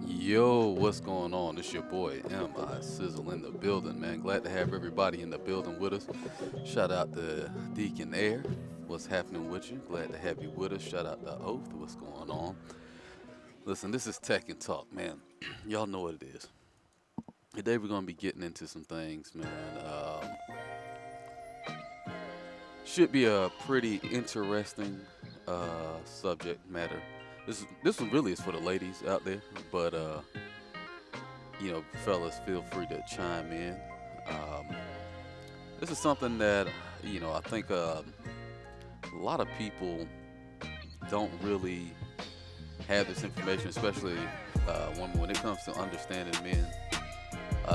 Yo, what's going on? It's your boy M.I. Sizzle in the building, man. Glad to have everybody in the building with us. Shout out to Deacon Air. What's happening with you? Glad to have you with us. Shout out to Oath. What's going on? Listen, this is Tech and Talk, man. Y'all know what it is. Today we're gonna be getting into some things, man. Should be a pretty interesting subject matter. This one really is for the ladies out there, but fellas, feel free to chime in. This is something that I think a lot of people don't really have this information, especially when it comes to understanding men.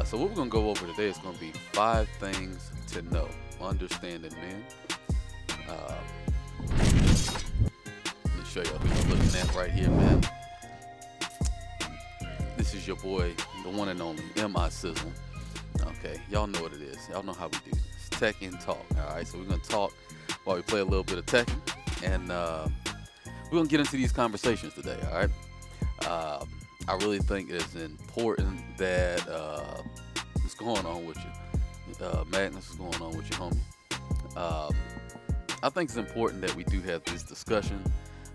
So what we're gonna go over today is gonna be 5 things to know understanding men. Let me show y'all who you're looking at right here, man. This is your boy, the one and only M.I. Sizzle. Okay, y'all know what it is. Y'all know how we do. It's Tech and Talk. All right, so we're gonna talk while we play a little bit of Tech, and we're gonna get into these conversations today. All right. I really think it's important that what's going on with you, Magnus, what's going on with you, homie. I think it's important that we do have this discussion.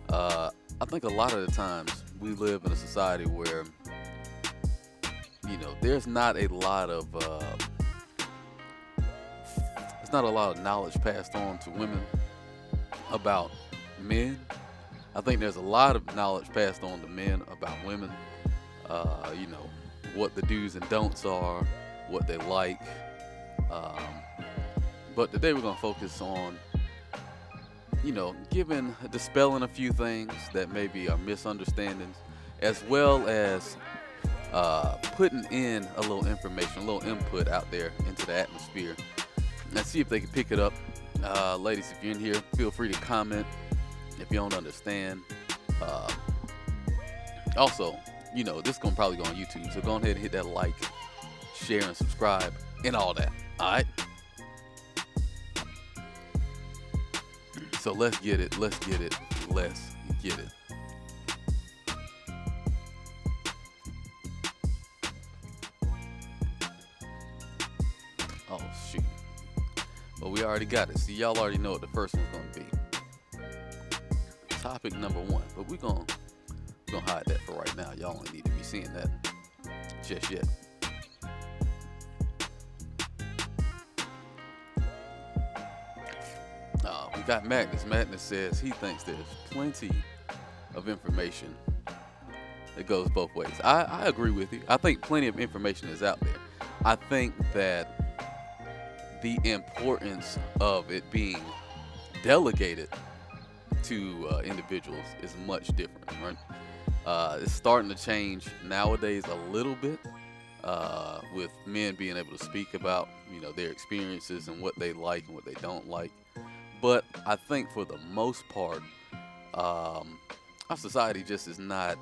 I think a lot of the times we live in a society where there's not a lot of knowledge passed on to women about men. I think there's a lot of knowledge passed on to men about women. What the do's and don'ts are, what they like. But today we're gonna focus on dispelling a few things that maybe are misunderstandings, as well as putting in a little information, a little input out there into the atmosphere. Let's see if they can pick it up. Ladies, if you're in here, feel free to comment if you don't understand. Also, this is going to probably go on YouTube, so go ahead and hit that like, share, and subscribe, and all that. All right? So let's get it. Oh, shoot. Well, we already got it. See, y'all already know what the first one's going to be. Topic number 1. But we're going to hide that for right now. Y'all only need to be seeing that just yet. We got Magnus. Magnus says he thinks there's plenty of information that goes both ways. I agree with you. I think plenty of information is out there. I think that the importance of it being delegated to individuals is much different, right? It's starting to change nowadays a little bit with men being able to speak about their experiences and what they like and what they don't like. But I think for the most part, our society just is not,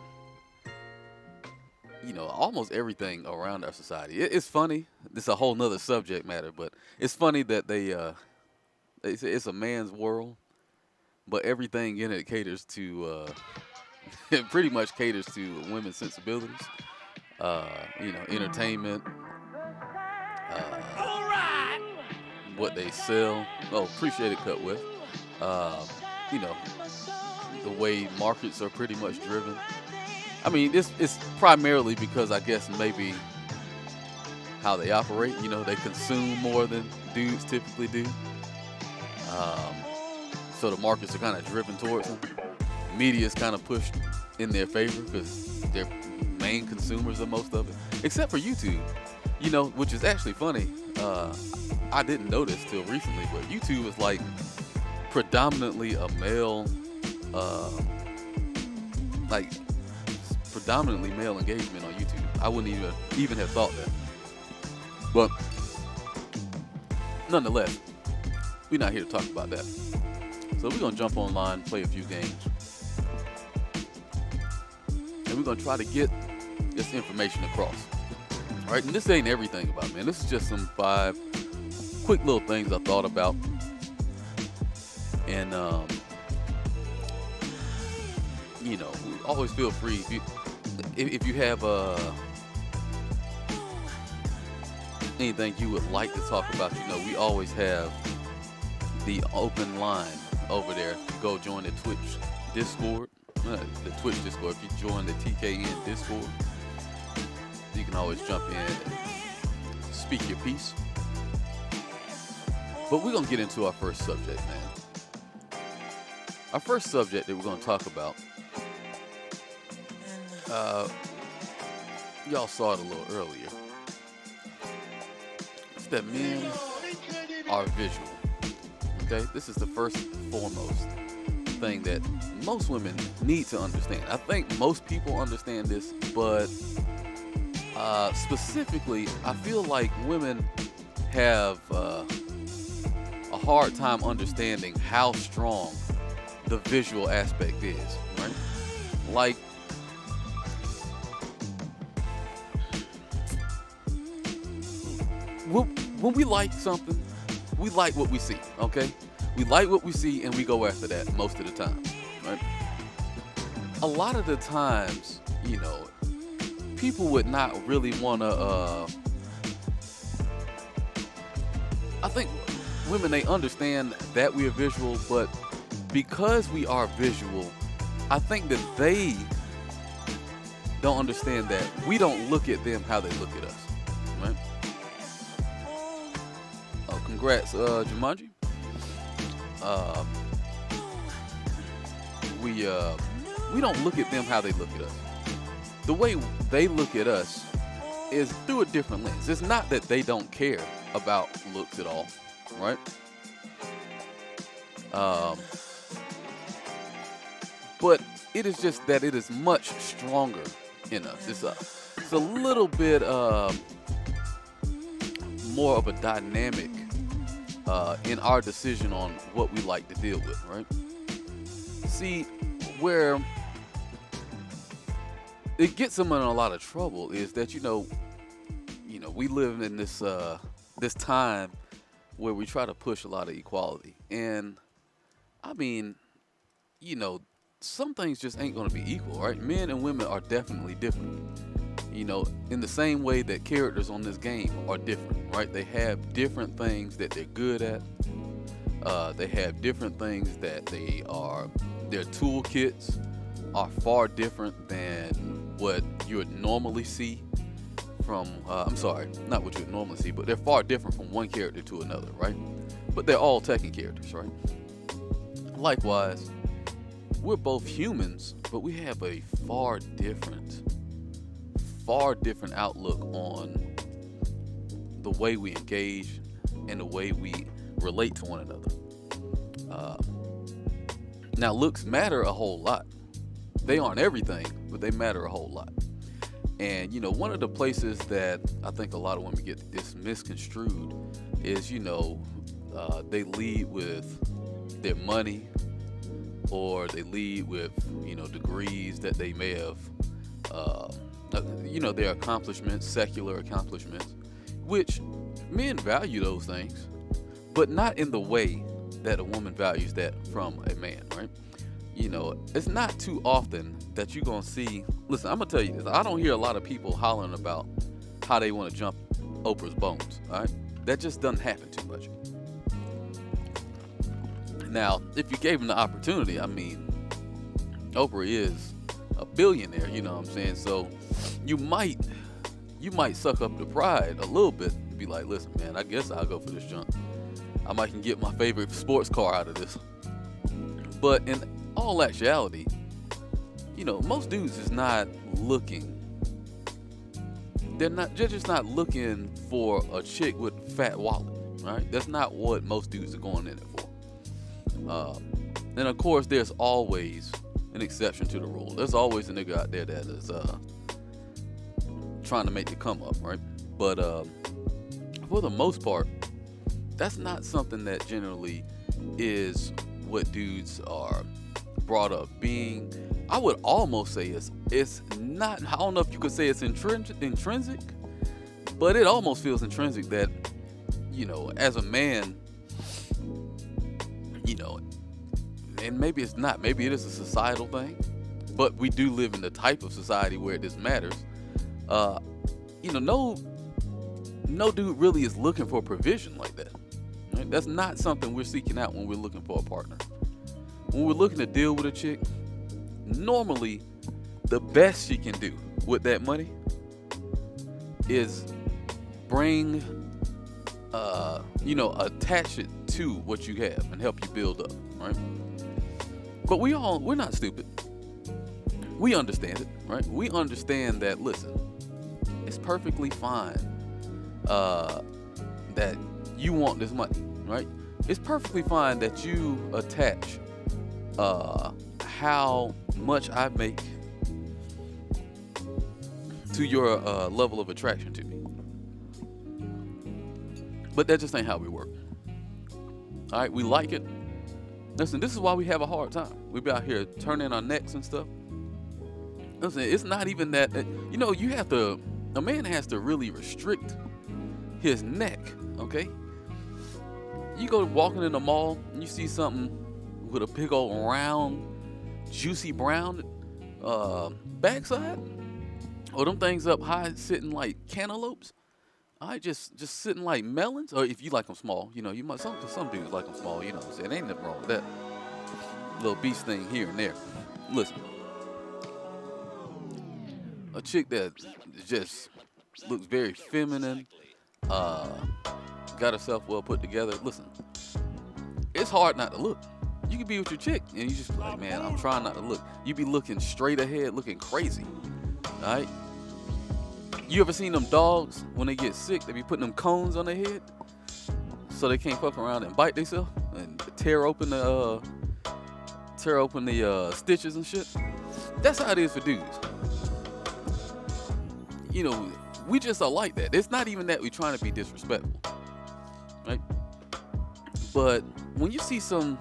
almost everything around our society. It's funny. This is a whole nother subject matter, but it's funny that they say it's a man's world, but everything in it caters to, it pretty much caters to women's sensibilities. Entertainment. What they sell. Oh, appreciate it, Cut With. The way markets are pretty much driven. I mean, it's primarily because I guess maybe how they operate. They consume more than dudes typically do. So the markets are kind of driven towards them. Media's kind of pushed in their favor because they're main consumers of most of it, except for YouTube. Which is actually funny. I didn't notice till recently, but YouTube is like predominantly a male, uh, like predominantly male engagement on YouTube. I wouldn't even have thought that. But nonetheless, we're not here to talk about that. So we're gonna jump online, play a few games, and we're gonna try to get this information across. All right, and this ain't everything about it, man. This is just some 5 quick little things I thought about, and always feel free if you have anything you would like to talk about. We always have the open line over there. If you go join the Twitch Discord, the Twitch Discord. If you join the TKN Discord, you can always jump in and speak your piece. But we're gonna get into our first subject, man. Our first subject that we're gonna talk about. Y'all saw it a little earlier. It's that men are visual. Okay, this is the first and foremost thing that most women need to understand. I think most people understand this, but specifically, I feel like women have a hard time understanding how strong the visual aspect is, right? Like, when we like something, we like what we see, okay? We like what we see and we go after that most of the time, right? A lot of the times, people would not really want to, I think women, they understand that we are visual, but because we are visual, I think that they don't understand that we don't look at them how they look at us, right? Oh, congrats, Jumanji. We don't look at them how they look at us. The way they look at us is through a different lens. It's not that they don't care about looks at all, right? But it is just that it is much stronger in us. It's a little bit more of a dynamic in our decision on what we like to deal with, right? See, where it gets them in a lot of trouble is that we live in this time where we try to push a lot of equality, and I mean, some things just ain't gonna be equal, right? Men and women are definitely different. In the same way that characters on this game are different, right? They have different things that they're good at. They have different things that their toolkits are far different than what you would normally see from, I'm sorry, not what you would normally see, but they're far different from one character to another, right? But they're all Tekken characters, right? Likewise, we're both humans, but we have a far different outlook on the way we engage and the way we relate to one another. Now, looks matter a whole lot. They aren't everything, but they matter a whole lot. And, one of the places that I think a lot of women get this misconstrued is, they lead with their money, or they lead with, degrees that they may have, their accomplishments, secular accomplishments, which men value those things, but not in the way that a woman values that from a man, right? It's not too often that you're going to see, listen, I'm going to tell you this, I don't hear a lot of people hollering about how they want to jump Oprah's bones, all right? That just doesn't happen too much. Now, if you gave them the opportunity, I mean, Oprah is a billionaire, you know what I'm saying? So you might suck up the pride a little bit and be like, listen, man, I guess I'll go for this jump. I might can get my favorite sports car out of this. But in all actuality, most dudes is not looking they're just not looking for a chick with a fat wallet, right? That's not what most dudes are going in it for. And of course, there's always an exception to the rule. There's always a nigga out there that is trying to make it come up, right? But for the most part, that's not something that generally is what dudes are brought up being. I would almost say it's not. I don't know if you could say it's intrinsic, but it almost feels intrinsic that, you know, as a man, you know, and maybe it's not. Maybe it is a societal thing, but we do live in the type of society where this matters. You know, no dude really is looking for provision like that. Right? That's not something we're seeking out when we're looking for a partner. When we're looking to deal with a chick, normally the best she can do with that money is bring, attach it to what you have and help you build up, right? But we're not stupid. We understand it, right? We understand that, listen, it's perfectly fine that you want this money, right? It's perfectly fine that you attach how much I make to your level of attraction to me. But that just ain't how we work. All right, we like it. Listen, this is why we have a hard time. We be out here turning our necks and stuff. Listen, it's not even that. You know, a man has to really restrict his neck, okay? You go walking in the mall and you see something with a big old round, juicy brown backside, or them things up high sitting like cantaloupes. All right, just sitting like melons, or if you like them small, you know, you might some dudes like them small, you know what I'm saying? Ain't nothing wrong with that. Little beast thing here and there. Listen, a chick that just looks very feminine, got herself well put together. Listen, it's hard not to look. You can be with your chick and you just be like, man, I'm trying not to look. You be looking straight ahead, looking crazy. All right. You ever seen them dogs when they get sick? They be putting them cones on their head so they can't fuck around and bite themselves and tear open the stitches and shit. That's how it is for dudes. You know, we just are like that. It's not even that we're trying to be disrespectful, right? But when you see some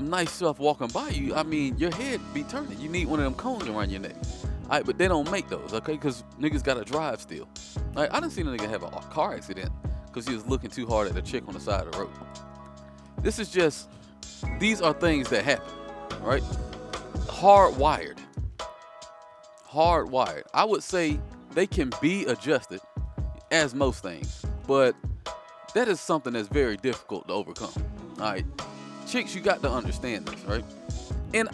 nice stuff walking by you, I mean, your head be turning. You need one of them cones around your neck. All right, but they don't make those, okay? Because niggas got to drive still. All right, I done seen a nigga have a car accident because he was looking too hard at a chick on the side of the road. These are things that happen, right? Hardwired. I would say they can be adjusted, as most things, but that is something that's very difficult to overcome. All right, chicks, you got to understand this, right? And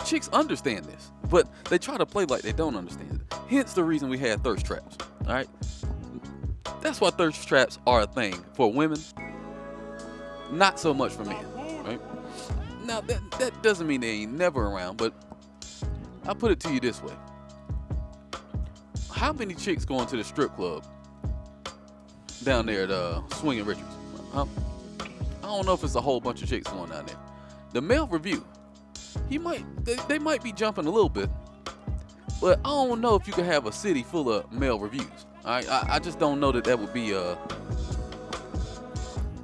chicks understand this, but they try to play like they don't understand it. Hence the reason we had thirst traps. All right, that's why thirst traps are a thing for women, not so much for men, right? Now that doesn't mean they ain't never around, but I'll put it to you this way: how many chicks going to the strip club down there at Swinging Richards? Huh? I don't know if it's a whole bunch of chicks going down there. The male review, they might be jumping a little bit, but I don't know if you could have a city full of male reviews. All right, I just don't know that would be I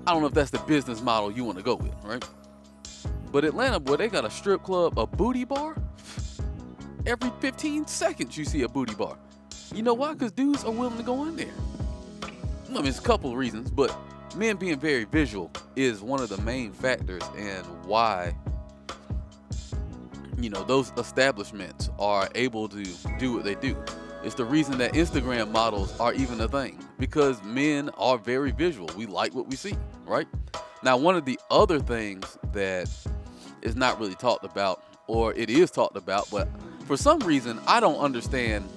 don't know if that's the business model you want to go with, right? But Atlanta, boy, they got a strip club, a booty bar. Every 15 seconds you see a booty bar. You know why? Because dudes are willing to go in there. I mean, it's a couple of reasons, but men being very visual is one of the main factors in why, you know, those establishments are able to do what they do. It's the reason that Instagram models are even a thing, because men are very visual. We like what we see, right? Now, one of the other things that is not really talked about, or it is talked about, but for some reason, I don't understand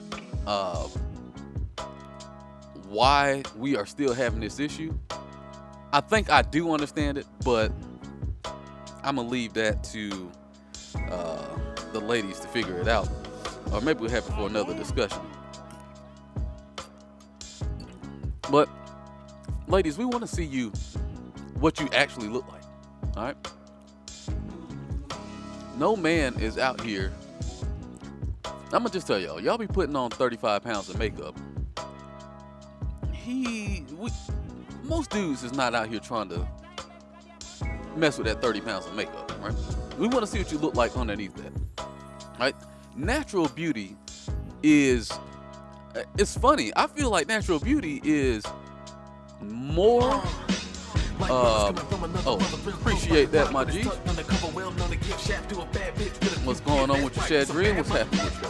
why we are still having this issue. I think I do understand it, but I'm going to leave that to the ladies to figure it out. Or maybe we'll have it for another discussion. But ladies, we want to see you what you actually look like. All right. No man is out here. I'm gonna just tell y'all be putting on 35 pounds of makeup. Most dudes is not out here trying to mess with that 30 pounds of makeup, right? We want to see what you look like underneath that, right? Natural beauty is, it's funny. I feel like natural beauty is more, appreciate that, my G. What's going on with your Shadrian? What's happening with you?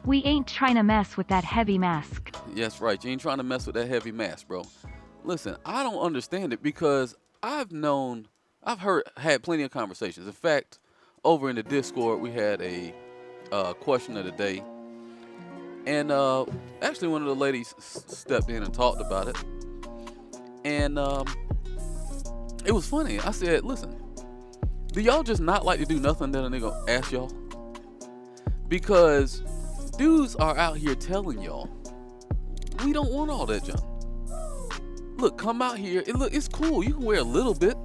We ain't trying to mess with that heavy mask. Yes, right. You ain't trying to mess with that heavy mask, bro. Listen, I don't understand it because had plenty of conversations. In fact, over in the Discord, we had a question of the day. And actually, one of the ladies stepped in and talked about it. And it was funny. I said, listen, do y'all just not like to do nothing that a nigga ask y'all? Because dudes are out here telling y'all, we don't want all that junk. Look, come out here. It's cool. You can wear a little bit.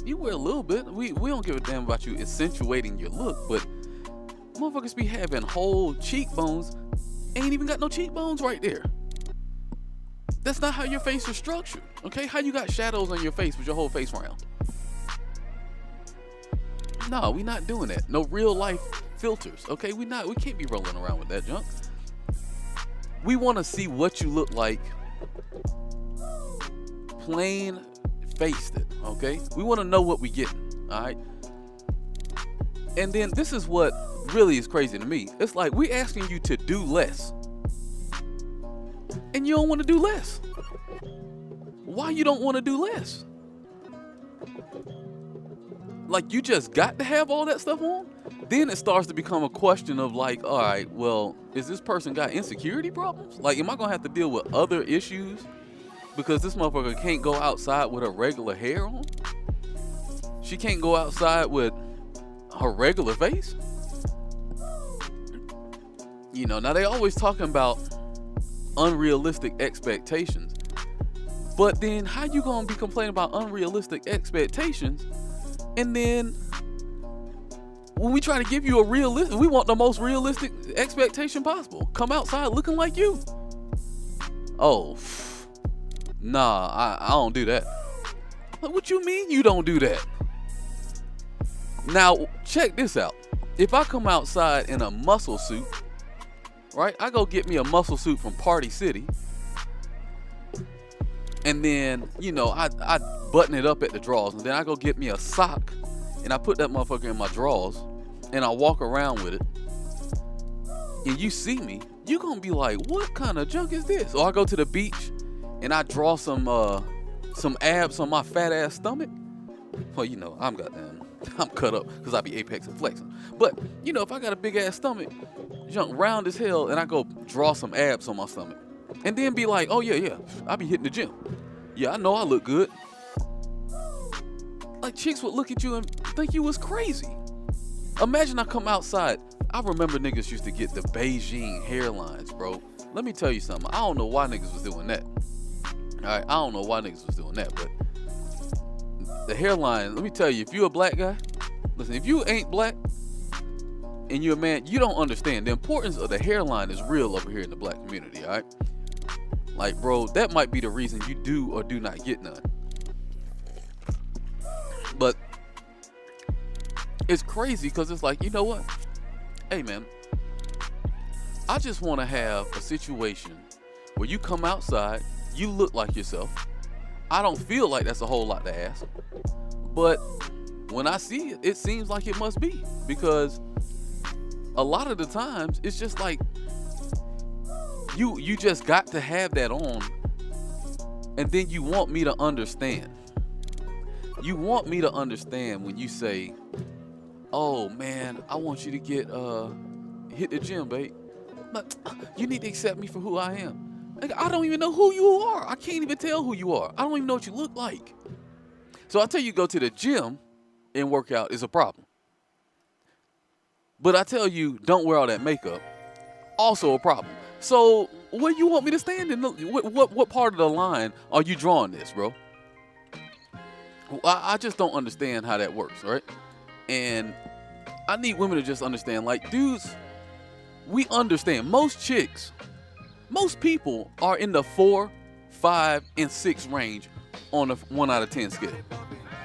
You wear a little bit. We don't give a damn about you accentuating your look, but motherfuckers be having whole cheekbones. Ain't even got no cheekbones right there. That's not how your face is structured. Okay? How you got shadows on your face with your whole face round? No, we not doing that. No real life filters. Okay? We can't be rolling around with that junk. We want to see what you look like plain faced it, okay? We want to know what we getting, all right? And then this is what really is crazy to me. It's like we asking you to do less, and you don't want to do less. Why you don't want to do less? Like you just got to have all that stuff on? Then it starts to become a question of like, all right, well, is this person got insecurity problems? Like, am I gonna have to deal with other issues because this motherfucker can't go outside with her regular hair on? She can't go outside with her regular face? You know, now they always talking about unrealistic expectations. But then how you gonna be complaining about unrealistic expectations and then when we try to give you we want the most realistic expectation possible. Come outside looking like you. Oh, nah, I don't do that. What you mean you don't do that? Now, check this out. If I come outside in a muscle suit, right? I go get me a muscle suit from Party City. And then, you know, I button it up at the drawers. And then I go get me a sock. And I put that motherfucker in my drawers. And I walk around with it. And you see me, you gonna be like, what kind of junk is this? Or I go to the beach and I draw some abs on my fat ass stomach. Well, you know, I'm cut up because I be apex and flexing. But, you know, if I got a big ass stomach, junk round as hell, and I go draw some abs on my stomach. And then be like, oh yeah, I be hitting the gym. Yeah, I know I look good. Like chicks would look at you and think you was crazy. Imagine I come outside. I remember niggas used to get the Beijing hairlines, bro. Let me tell you something. I don't know why niggas was doing that. Alright, I don't know why niggas was doing that, but the hairline, let me tell you, if you a black guy, listen, if you ain't black and you're a man, you don't understand. The importance of the hairline is real over here in the black community, alright? Like, bro, that might be the reason you do or do not get none. But it's crazy because it's like, you know what? Hey, man, I just want to have a situation where you come outside, you look like yourself. I don't feel like that's a whole lot to ask. But when I see it, it seems like it must be. Because a lot of the times, it's just like, you just got to have that on. And then you want me to understand. You want me to understand when you say, oh man, I want you to hit the gym, babe. But you need to accept me for who I am. Like, I don't even know who you are. I can't even tell who you are. I don't even know what you look like. So I tell you, go to the gym and work out is a problem. But I tell you, don't wear all that makeup, also a problem. So Where you want me to stand in? What part of the line are you drawing this, bro? I just don't understand how that works, right? And I need women to just understand, like, dudes, we understand. Most chicks, most people are in the 4, 5, and 6 range on a 1 out of 10 scale.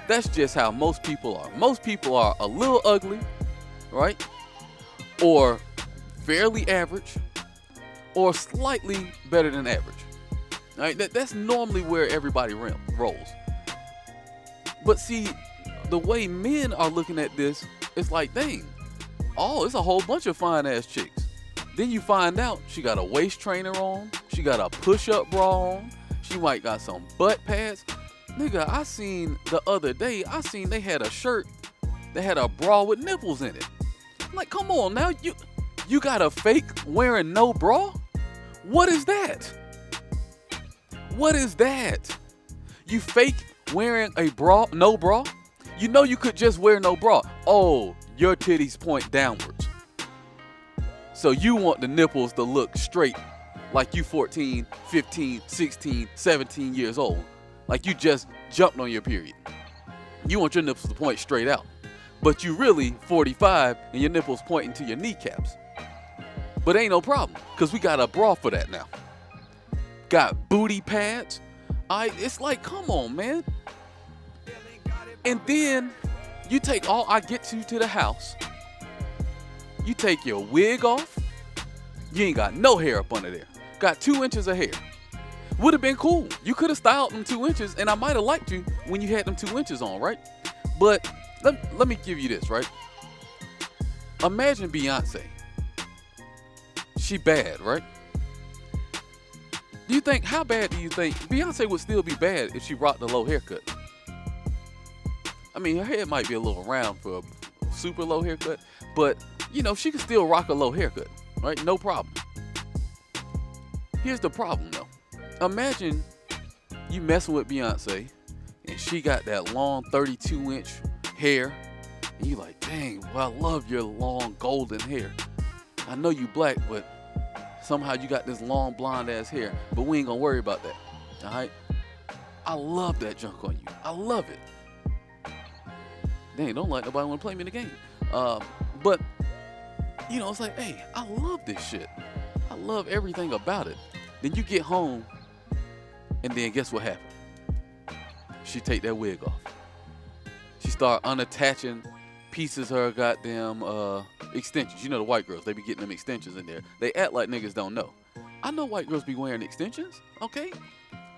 That's just how most people are. Most people are a little ugly, right? Or fairly average, or slightly better than average. Right? That's normally where everybody rolls. But see, the way men are looking at this, it's like, dang, it's a whole bunch of fine ass chicks. Then you find out she got a waist trainer on, she got a push-up bra on, she might got some butt pads. Nigga, I seen the other day, they had a shirt that had a bra with nipples in it. I'm like, come on now, you got a fake wearing no bra? What is that? What is that? You fake wearing a bra, no bra? You know you could just wear no bra. Oh, your titties point downwards. So you want the nipples to look straight like you 14, 15, 16, 17 years old. Like you just jumped on your period. You want your nipples to point straight out. But you really 45 and your nipples pointing to your kneecaps. But ain't no problem, because we got a bra for that now. Got booty pads. It's like, come on, man. And then you take I get you to the house. You take your wig off. You ain't got no hair up under there. Got 2 inches of hair. Would have been cool. You could have styled them 2 inches, and I might have liked you when you had them 2 inches on, right? But let me give you this, right? Imagine Beyonce. She bad, right? How bad do you think Beyonce would still be bad if she rocked a low haircut? I mean, her head might be a little round for a super low haircut, but she could still rock a low haircut, right? No problem. Here's the problem though. Imagine you messing with Beyonce and she got that long 32-inch hair and you like, dang, well, I love your long golden hair. I know you black, but somehow you got this long blonde ass hair, but we ain't gonna worry about that. All right? I love that junk on you. I love it. Dang, don't let nobody want to play me in the game. But it's like, hey, I love this shit. I love everything about it. Then you get home, and then guess what happened? She take that wig off. She start unattaching pieces of her goddamn extensions. The white girls, they be getting them extensions in there. They act like niggas don't know. I know white girls be wearing extensions, okay?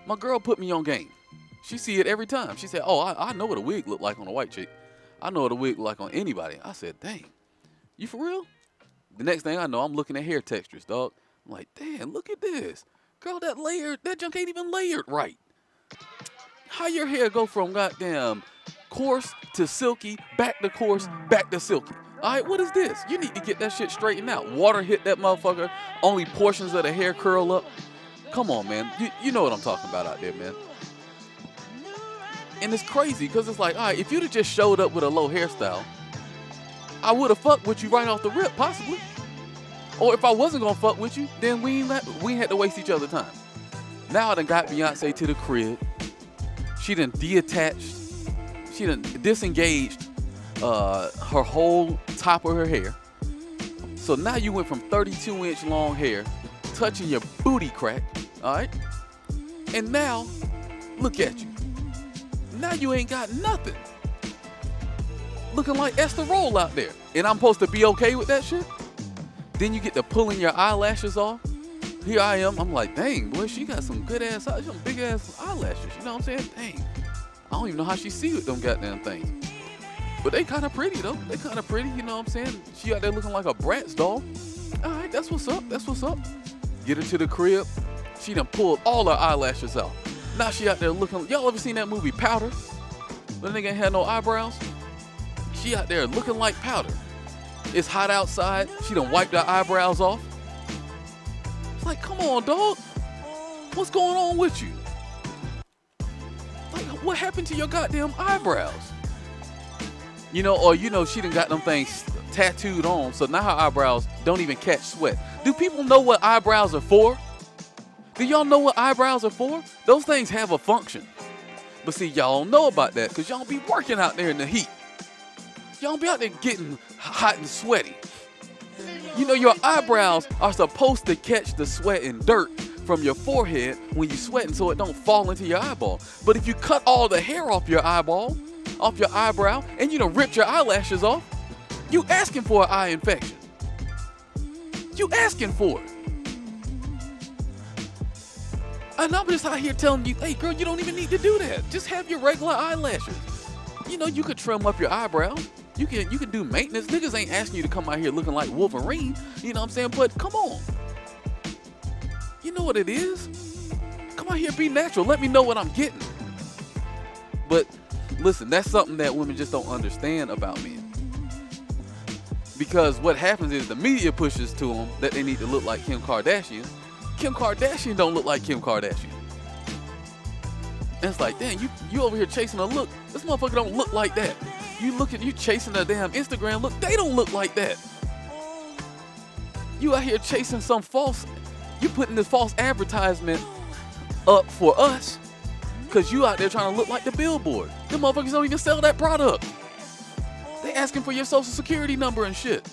My girl put me on game. She see it every time. She said, oh, I know what a wig look like on a white chick. I know what a wig look like on anybody. I said, dang, you for real? The next thing I know, I'm looking at hair textures, dog. I'm like, damn, look at this. Girl, that junk ain't even layered right. How your hair go from goddamn coarse to silky, back to coarse, back to silky? All right, what is this? You need to get that shit straightened out. Water hit that motherfucker. Only portions of the hair curl up. Come on, man. You know what I'm talking about out there, man. And it's crazy because it's like, all right, if you'd have just showed up with a low hairstyle, I would have fucked with you right off the rip, possibly. Or if I wasn't going to fuck with you, then we ain't had to waste each other's time. Now I done got Beyonce to the crib. She done detached. She done disengaged her whole top of her hair. So now you went from 32-inch long hair, touching your booty crack, all right? And now, look at you. Now you ain't got nothing. Looking like Esther Roll out there. And I'm supposed to be okay with that shit? Then you get to pulling your eyelashes off. Here I am. I'm like, dang, boy, she got some good ass, some big ass eyelashes. You know what I'm saying? Dang. I don't even know how she see with them goddamn things. But they kind of pretty, though. They kind of pretty, you know what I'm saying? She out there looking like a Bratz doll. All right, that's what's up. That's what's up. Get her to the crib. She done pulled all her eyelashes out. Now she out there looking. Y'all ever seen that movie Powder? The nigga ain't had no eyebrows. She out there looking like powder. It's hot outside. She done wiped her eyebrows off. It's like, come on, dog. What's going on with you? Like, what happened to your goddamn eyebrows? She done got them things tattooed on, so now her eyebrows don't even catch sweat. Do people know what eyebrows are for? Do y'all know what eyebrows are for? Those things have a function. But see, y'all don't know about that because y'all be working out there in the heat. Y'all be out there getting hot and sweaty. You know, your eyebrows are supposed to catch the sweat and dirt from your forehead when you're sweating so it don't fall into your eyeball. But if you cut all the hair off your eyeball, off your eyebrow, and you done ripped your eyelashes off, you asking for an eye infection. You asking for it. And I'm just out here telling you, hey girl, you don't even need to do that. Just have your regular eyelashes. You know, you could trim up your eyebrows. You can do maintenance. Niggas ain't asking you to come out here looking like Wolverine. You know what I'm saying? But come on. You know what it is? Come out here, be natural. Let me know what I'm getting. But listen, that's something that women just don't understand about men. Because what happens is the media pushes to them that they need to look like Kim Kardashian. Kim Kardashian don't look like Kim Kardashian. And it's like, damn, you over here chasing a look. This motherfucker don't look like that. You chasing a damn Instagram look. They don't look like that. You out here chasing some you putting this false advertisement up for us because you out there trying to look like the billboard. Them motherfuckers don't even sell that product. They asking for your social security number and shit.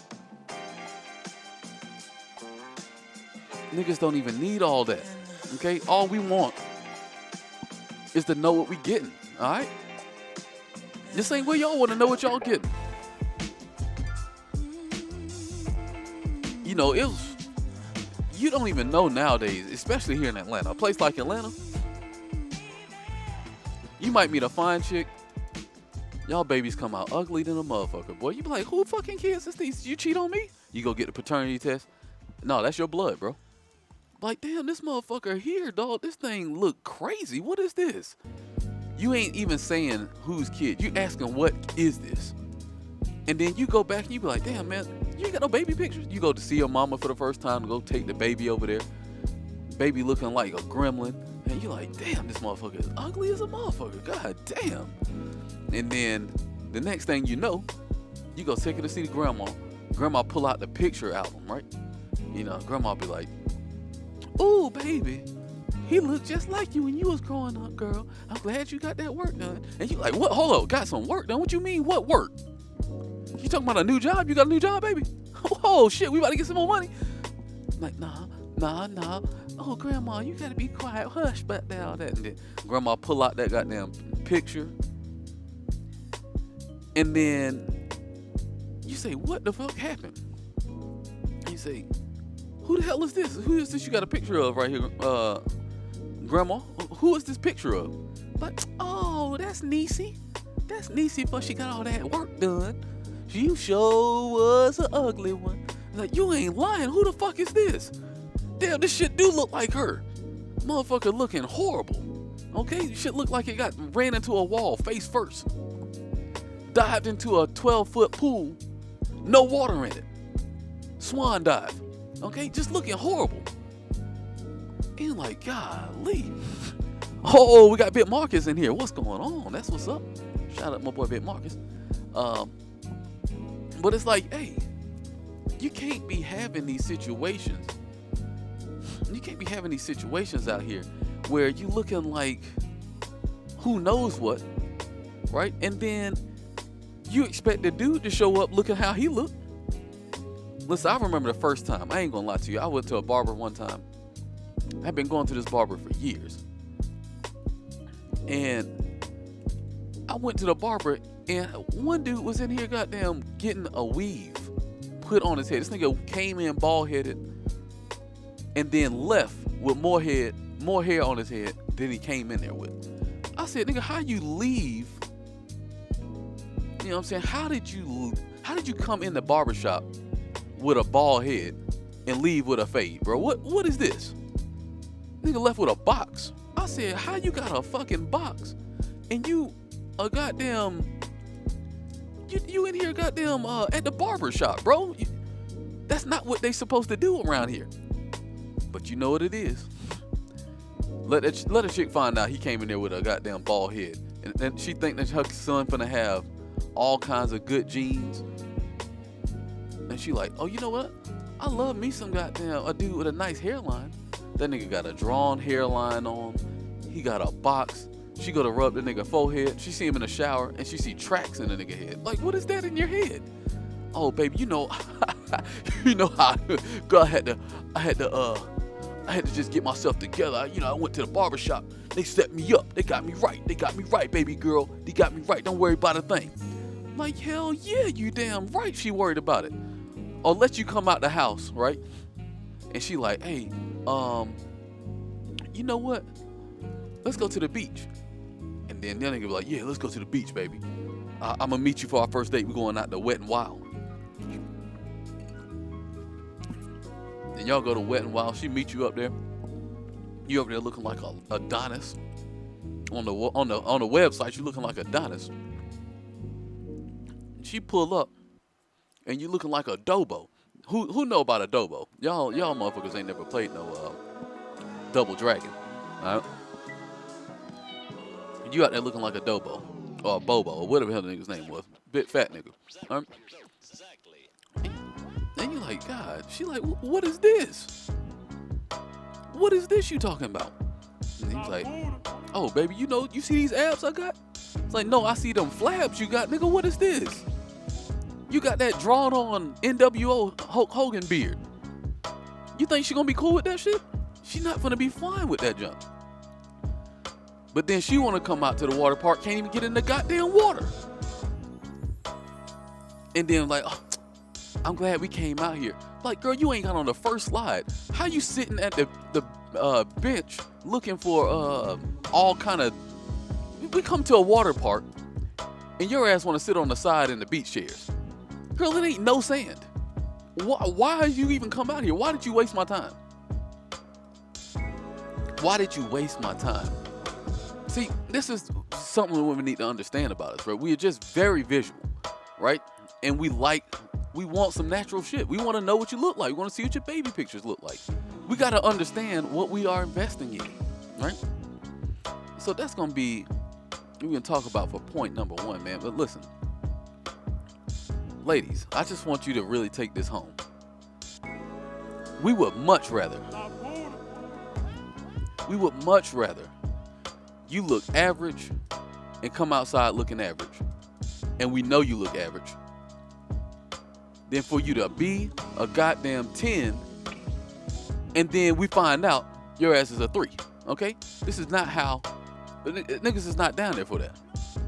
Niggas don't even need all that. Okay? All we want is to know what we getting. Alright? This ain't where y'all want to know what y'all getting. You know, you don't even know nowadays, especially here in Atlanta. A place like Atlanta, you might meet a fine chick. Y'all babies come out ugly than a motherfucker, boy. You be like, who fucking kids is these? You cheat on me? You go get the paternity test? No, that's your blood, bro. Like, damn, this motherfucker here, dog. This thing look crazy. What is this? You ain't even saying whose kid. You asking, what is this? And then you go back and you be like, damn, man, you ain't got no baby pictures. You go to see your mama for the first time to go take the baby over there. Baby looking like a gremlin. And you like, damn, this motherfucker is ugly as a motherfucker. God damn. And then the next thing you know, you go take her to see the grandma. Grandma pull out the picture album, right? You know, grandma be like, ooh, baby, he looked just like you when you was growing up, girl. I'm glad you got that work done. And you like, what? Hold up, got some work done? What you mean, what work? You talking about a new job? You got a new job, baby? Oh, shit, we about to get some more money. I'm like, nah. Oh, grandma, you gotta be quiet. Hush back there, all that. And then grandma pull out that goddamn picture. And then you say, what the fuck happened? And you say, who the hell is this? Who is this you got a picture of right here? Grandma, who is this picture of? But, oh, that's Niecy. That's Niecy before she got all that work done. You sure was an ugly one. Like, you ain't lying. Who the fuck is this? Damn, this shit do look like her. Motherfucker looking horrible. Okay, shit look like it got ran into a wall face first. Dived into a 12-foot pool. No water in it. Swan dive. Okay, just looking horrible. And like, golly. Oh, we got Bit Marcus in here. What's going on? That's what's up. Shout out my boy Bit Marcus. But it's like, hey, you can't be having these situations. You can't be having these situations out here where you looking like who knows what, right? And then you expect the dude to show up looking how he looked. Listen, I remember the first time. I ain't gonna lie to you. I went to a barber one time. I've been going to this barber for years. And I went to the barber and one dude was in here goddamn getting a weave put on his head. This nigga came in bald headed and then left with more hair on his head than he came in there with. I said, nigga, how you leave? You know what I'm saying? How did you come in the barbershop with a bald head and leave with a fade, bro? What is this? Nigga left with a box. I said, how you got a fucking box and you a goddamn you in here goddamn at the barber shop, bro? That's not what they supposed to do around here. But you know what it is. Let a chick find out he came in there with a goddamn bald head. And she think that her son finna have all kinds of good genes. And she like, oh, you know what? I love me some goddamn a dude with a nice hairline. That nigga got a drawn hairline on. He got a box. She go to rub the nigga forehead. She see him in the shower and she see tracks in the nigga head. Like, what is that in your head? Oh, baby, you know, you know how, girl, I had to just get myself together. I went to the barbershop. They set me up. They got me right. They got me right, baby girl. They got me right. Don't worry about a thing. I'm like, hell yeah, you damn right she worried about it. Or let you come out the house, right? And she like, hey, you know what? Let's go to the beach. And then the nigga be like, yeah, let's go to the beach, baby. I'm going to meet you for our first date. We're going out to Wet and Wild. And y'all go to Wet and Wild. She meet you up there. You over there looking like a Adonis. On the website, you looking like Adonis. She pull up, and you looking like a Dobo. Who know about a Dobo? Y'all motherfuckers ain't never played no Double Dragon. All right? You out there looking like a Dobo or a Bobo or whatever the hell the nigga's name was. Big fat nigga. All right? And you like, God. She like, what is this? What is this you talking about? And he's like, oh, baby, you see these abs I got? It's like, no, I see them flabs you got, nigga. What is this? You got that drawn on NWO Hulk Hogan beard. You think she gonna be cool with that shit? She not gonna be fine with that junk. But then she wanna come out to the water park, can't even get in the goddamn water. And then like, oh, I'm glad we came out here. Like, girl, you ain't got on the first slide. How you sitting at the bench looking for all kind of... We come to a water park, and your ass want to sit on the side in the beach chairs. Girl, it ain't no sand. Why did you even come out here? Why did you waste my time? Why did you waste my time? See, this is something women need to understand about us, right? We are just very visual, right? And we want some natural shit. We want to know what you look like. We want to see what your baby pictures look like. We got to understand what we are investing in, right? So that's going to be, we're going to talk about for point number one, man. But listen, ladies, I just want you to really take this home. We would much rather you look average and come outside looking average, and we know you look average, than for you to be a goddamn 10 and then we find out your ass is a 3. Okay? This is not how niggas is not down there for that.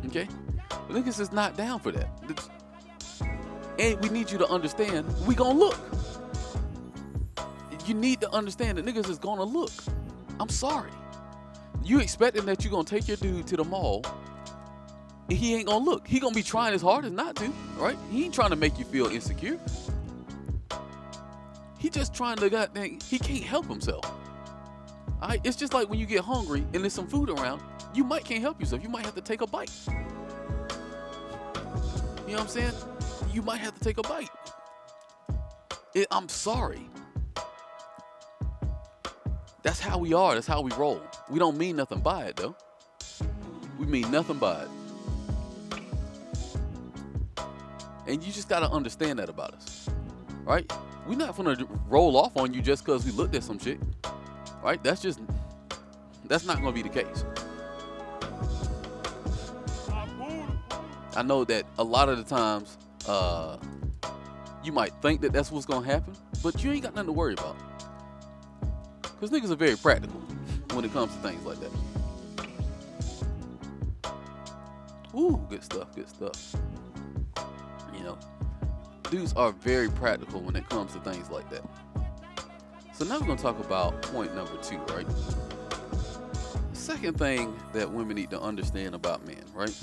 Okay? Niggas is not down for that. And we need you to understand we gonna look. You need to understand that niggas is gonna look. I'm sorry. You expecting that you gonna take your dude to the mall and he ain't gonna look. He gonna be trying his hardest not to, right? He ain't trying to make you feel insecure. He just trying to goddamn, he can't help himself. All right? It's just like when you get hungry and there's some food around, you can't help yourself. You might have to take a bite. You know what I'm saying? You might have to take a bite. I'm sorry. That's how we are. That's how we roll. We don't mean nothing by it, though. We mean nothing by it. And you just got to understand that about us, right? We're not going to roll off on you just because we looked at some shit, right? That's not going to be the case. I know that a lot of the times you might think that that's what's going to happen, but you ain't got nothing to worry about. Because niggas are very practical when it comes to things like that. Ooh, good stuff, good stuff. You know, dudes are very practical when it comes to things like that. So now we're going to talk about point number 2, right? Second thing that women need to understand about men, right?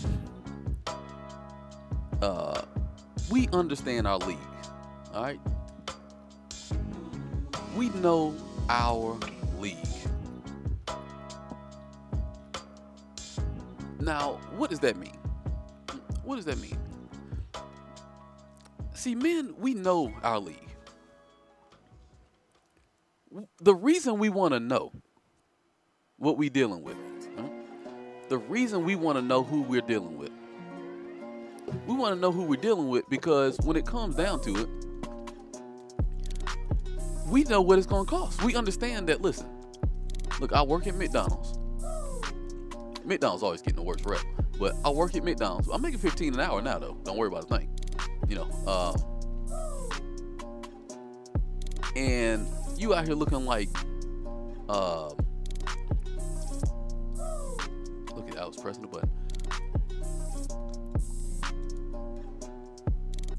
We understand our league, all right? We know our league. Now, what does that mean? What does that mean? See, men, we know our league. The reason we want to know what we're dealing with, the reason we want to know who we're dealing with, we want to know who we're dealing with because when it comes down to it, we know what it's going to cost. We understand that, listen, Look, I work at McDonald's. McDonald's always getting the worst rep, but I work at McDonald's. I'm making 15 an hour now, though. Don't worry about a thing. You know, and you out here looking like, look at, I was pressing the button.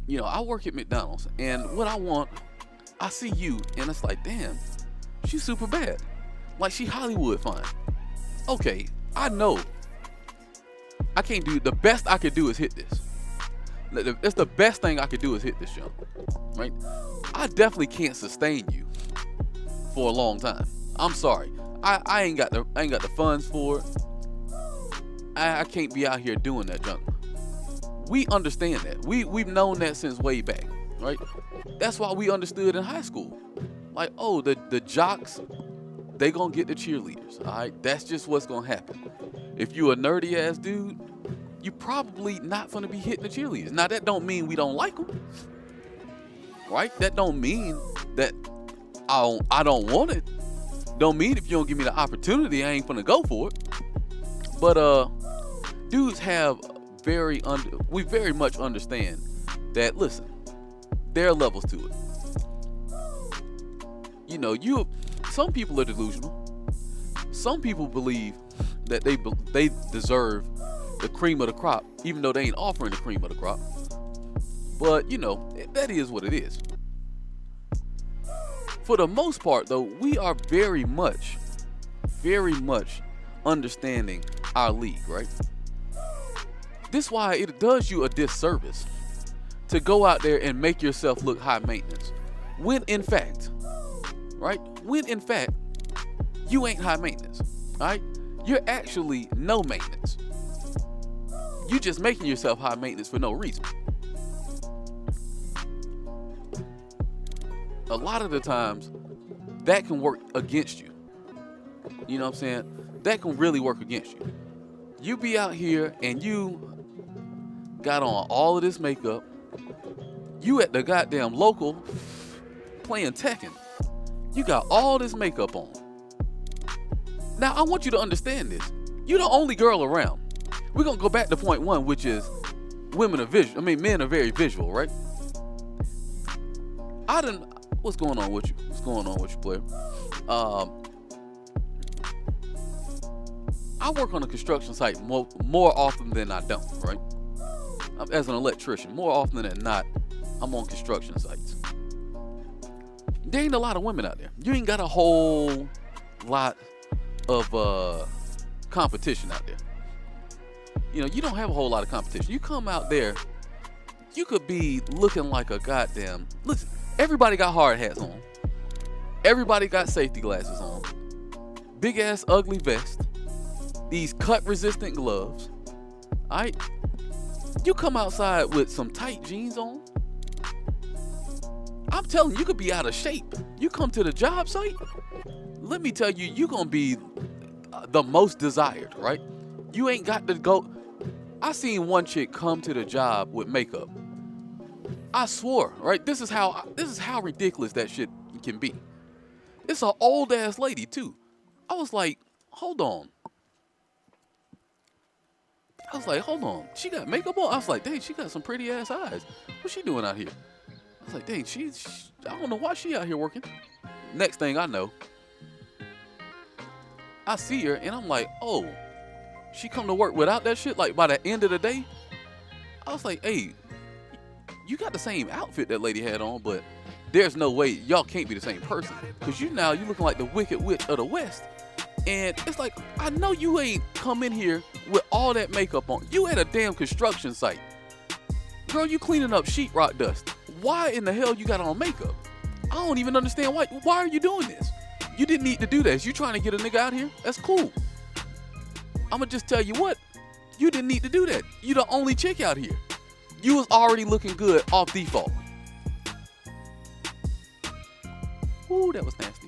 You know, I work at McDonald's, and what I want, I see you, and it's like, damn, she's super bad. Like, she Hollywood fine. Okay, I know. I can't do, the best I could do is hit this. That's the best thing I could do is hit this jump, right? I definitely can't sustain you for a long time. I'm sorry. I ain't got the funds for it. I can't be out here doing that junk. We understand that. We've known that since way back, right? That's why we understood in high school. Like, oh, the jocks, they gonna get the cheerleaders, all right? That's just what's gonna happen. If you a nerdy ass dude, you probably not gonna be hitting the cheerleaders. Now, that don't mean we don't like them, right? That don't mean that I don't want it. Don't mean if you don't give me the opportunity, I ain't gonna go for it. But dudes have we very much understand that, listen, there are levels to it. You know, some people are delusional. Some people believe that they deserve the cream of the crop, even though they ain't offering the cream of the crop. But, you know, that is what it is. For the most part, though, we are very much understanding our league, right? This is why it does you a disservice to go out there and make yourself look high maintenance. When in fact, right? When in fact, you ain't high maintenance, all right? You're actually no maintenance. You just making yourself high maintenance for no reason. A lot of the times, that can work against you. You know what I'm saying? That can really work against you. You be out here and you got on all of this makeup. You at the goddamn local playing Tekken. You got all this makeup on. Now, I want you to understand this. You're the only girl around. We're going to go back to point one, which is men are very visual, right? What's going on with you? What's going on with you, player? I work on a construction site more often than I don't, right? As an electrician, more often than not, I'm on construction sites. There ain't a lot of women out there. You ain't got a whole lot of competition out there. You know, you don't have a whole lot of competition. You come out there, you could be looking like a goddamn... Listen, everybody got hard hats on. Everybody got safety glasses on. Big ass ugly vest. These cut resistant gloves. Alright? You come outside with some tight jeans on. I'm telling you, you could be out of shape. You come to the job site, let me tell you, you're gonna be the most desired, right? You ain't got to go. I seen one chick come to the job with makeup. I swore, right? This is how ridiculous that shit can be. It's an old ass lady too. I was like, hold on. She got makeup on? I was like, dang, she got some pretty ass eyes. What's she doing out here? I was like, dang, I don't know why she out here working. Next thing I know, I see her and I'm like, oh, she come to work without that shit? Like, by the end of the day, I was like, hey, you got the same outfit that lady had on, but there's no way y'all can't be the same person. Because you looking like the Wicked Witch of the West. And it's like, I know you ain't come in here with all that makeup on. You at a damn construction site. Girl, you cleaning up sheetrock dust. Why in the hell you got on makeup? I don't even understand why. Why are you doing this? You didn't need to do this. You trying to get a nigga out here? That's cool. I'ma just tell you what. You didn't need to do that. You the only chick out here. You was already looking good off default. Ooh, that was nasty.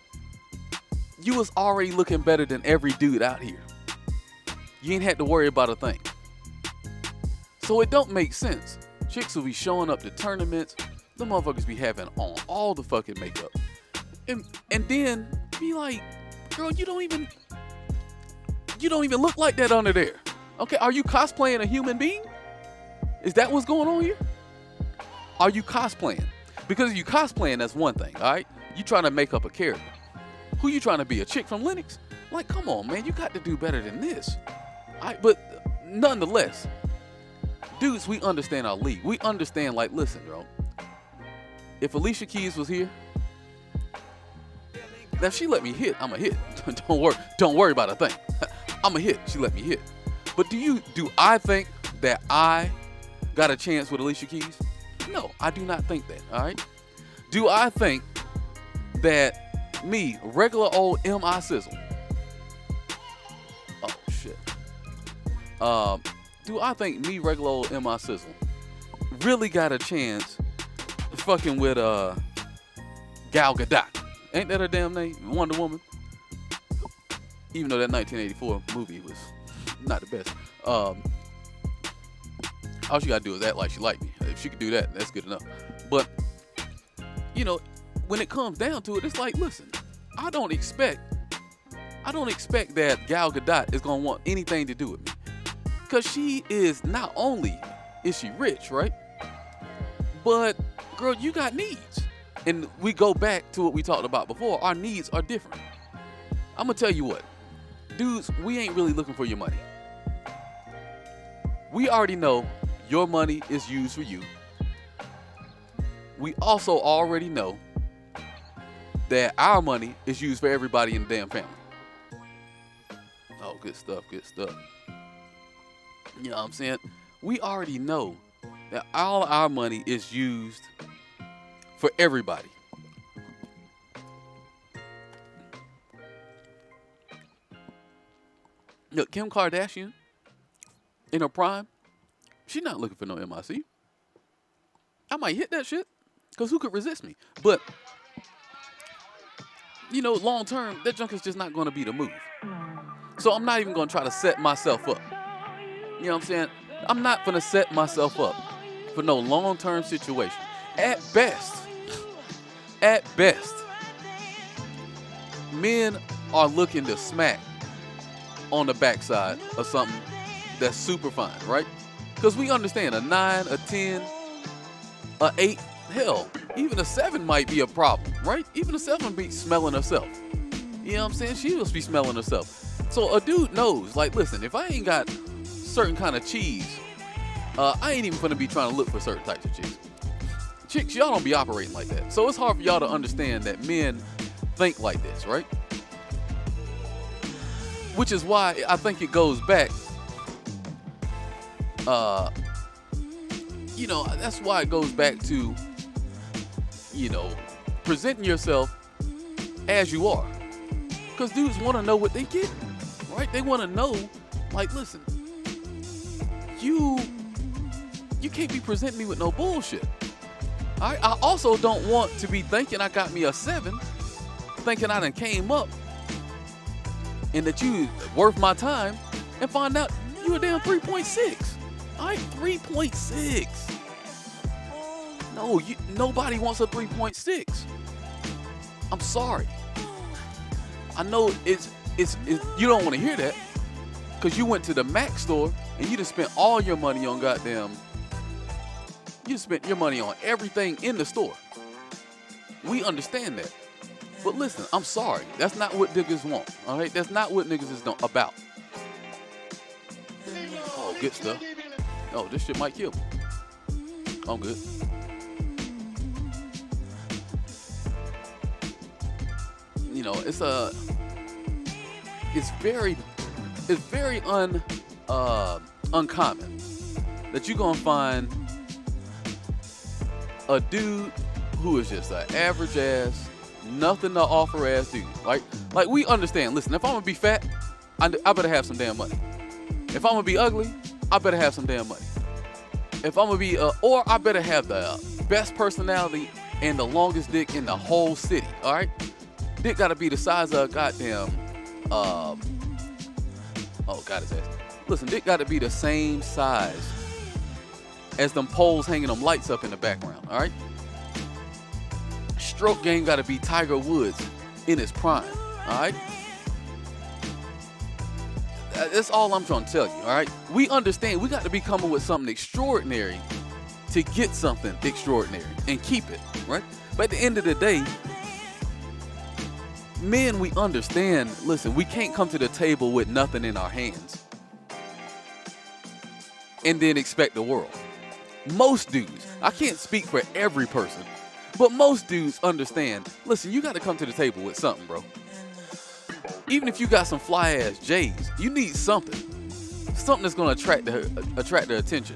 You was already looking better than every dude out here. You ain't had to worry about a thing. So it don't make sense. Chicks will be showing up to tournaments. The motherfuckers be having on all the fucking makeup. And then be like, girl, you don't even You don't even look like that under there. Okay, are you cosplaying a human being? Is that what's going on here? Are you cosplaying? Because if you cosplaying, that's one thing, all right? You trying to make up a character. Who you trying to be, a chick from Linux? Like, come on, man, you got to do better than this. All right, but nonetheless, dudes, we understand our league. We understand, like, listen, bro. If Alicia Keys was here, now if she let me hit, I'm a hit. Don't worry about a thing. I'm a hit. She let me hit. But do I think that I got a chance with Alicia Keys? No, I do not think that. All right. Do I think that me, regular old M.I. Sizzle? Oh shit. Do I think me, regular old M.I. Sizzle, really got a chance fucking with Gal Gadot? Ain't that her damn name? Wonder Woman. Even though that 1984 movie was not the best. All she gotta do is act like she liked me. If she could do that, that's good enough. But, you know, when it comes down to it, it's like, listen, I don't expect that Gal Gadot is gonna want anything to do with me. Cause she is, not only is she rich, right? But, girl, you got needs. And we go back to what we talked about before. Our needs are different. I'm gonna tell you what. Dudes, we ain't really looking for your money. We already know your money is used for you. We also already know that our money is used for everybody in the damn family. Oh, good stuff, good stuff. You know what I'm saying? We already know that all our money is used for everybody. Look, Kim Kardashian, in her prime, she's not looking for no MIC. I might hit that shit, because who could resist me? But, you know, long term, that junk is just not going to be the move. So I'm not even going to try to set myself up. You know what I'm saying? I'm not going to set myself up for no long-term situation. At best, men are looking to smack on the backside of something that's super fine, right? Because we understand a 9, a 10, a 8, hell, even a 7 might be a problem, right? Even a 7 be smelling herself. You know what I'm saying? She must be smelling herself. So a dude knows, like, listen, if I ain't got certain kind of cheese, I ain't even gonna be trying to look for certain types of cheese. Chicks, y'all don't be operating like that. So it's hard for y'all to understand that men think like this, right? Which is why I think it goes back, you know, that's why it goes back to, you know, presenting yourself as you are. Because dudes want to know what they get, right? They want to know, like, listen, you can't be presenting me with no bullshit. All right? I also don't want to be thinking I got me a 7, thinking I done came up, and that you worth my time, and find out you a damn 3.6. All right, 3.6. No, nobody wants a 3.6. I'm sorry. I know it's you don't want to hear that, because you went to the Mac store and you just spent all your money on goddamn. You spent your money on everything in the store. We understand that. But listen, I'm sorry. That's not what niggas want. All right? That's not what niggas is about. Oh, good stuff. Oh, this shit might kill me. I'm good. You know, it's very uncommon that you're gonna find a dude who is just an average ass, nothing to offer ass dude. Like we understand. Listen, if I'm gonna be fat, I better have some damn money. If I'm gonna be ugly, I better have some damn money. If I'm gonna be, or I better have the best personality and the longest dick in the whole city. All right, dick gotta be the size of a goddamn. Oh God, his ass. Listen, dick gotta be the same size as them poles hanging them lights up in the background, all right? Stroke game gotta be Tiger Woods in his prime, all right? That's all I'm trying to tell you, all right? We understand we got to be coming with something extraordinary to get something extraordinary and keep it, right? But at the end of the day, men, we understand, listen, we can't come to the table with nothing in our hands and then expect the world. Most dudes, I can't speak for every person, but most dudes understand, listen, you got to come to the table with something, bro. Even if you got some fly ass J's, you need something. Something that's going to attract their attention.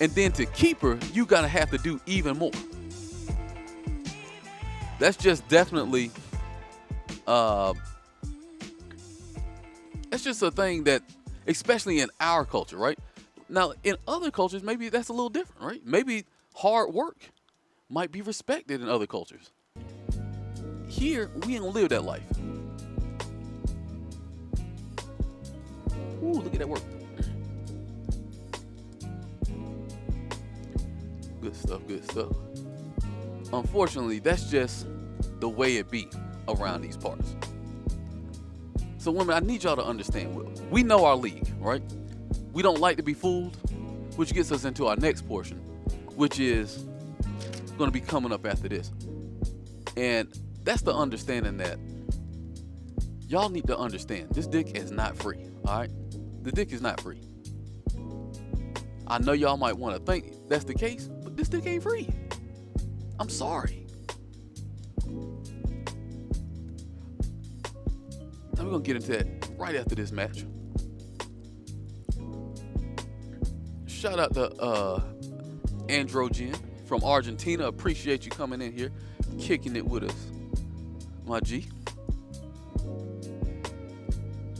And then to keep her, you got to have to do even more. That's just definitely, that's just a thing that, especially in our culture, right? Now, in other cultures, maybe that's a little different, right? Maybe hard work might be respected in other cultures. Here, we don't live that life. Ooh, look at that work. Good stuff, good stuff. Unfortunately, that's just the way it be around these parts. So women, I need y'all to understand, we know our league, right? We don't like to be fooled, which gets us into our next portion, which is going to be coming up after this. And that's the understanding that y'all need to understand. This dick is not free, all right? The dick is not free. I know y'all might want to think that's the case, but this dick ain't free. I'm sorry. Now we're going to get into that right after this match. Shout out to Androgen from Argentina. Appreciate you coming in here, kicking it with us, my G.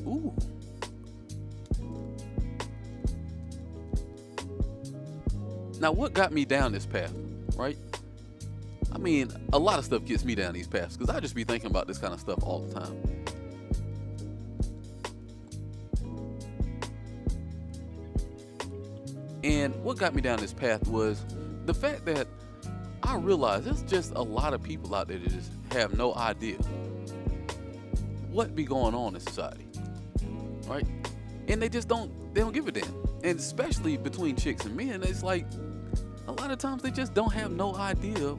Ooh. Now, what got me down this path, right? I mean, a lot of stuff gets me down these paths because I just be thinking about this kind of stuff all the time. And what got me down this path was the fact that I realized there's just a lot of people out there that just have no idea what be going on in society, right? And they don't give a damn. And especially between chicks and men, it's like a lot of times they just don't have no idea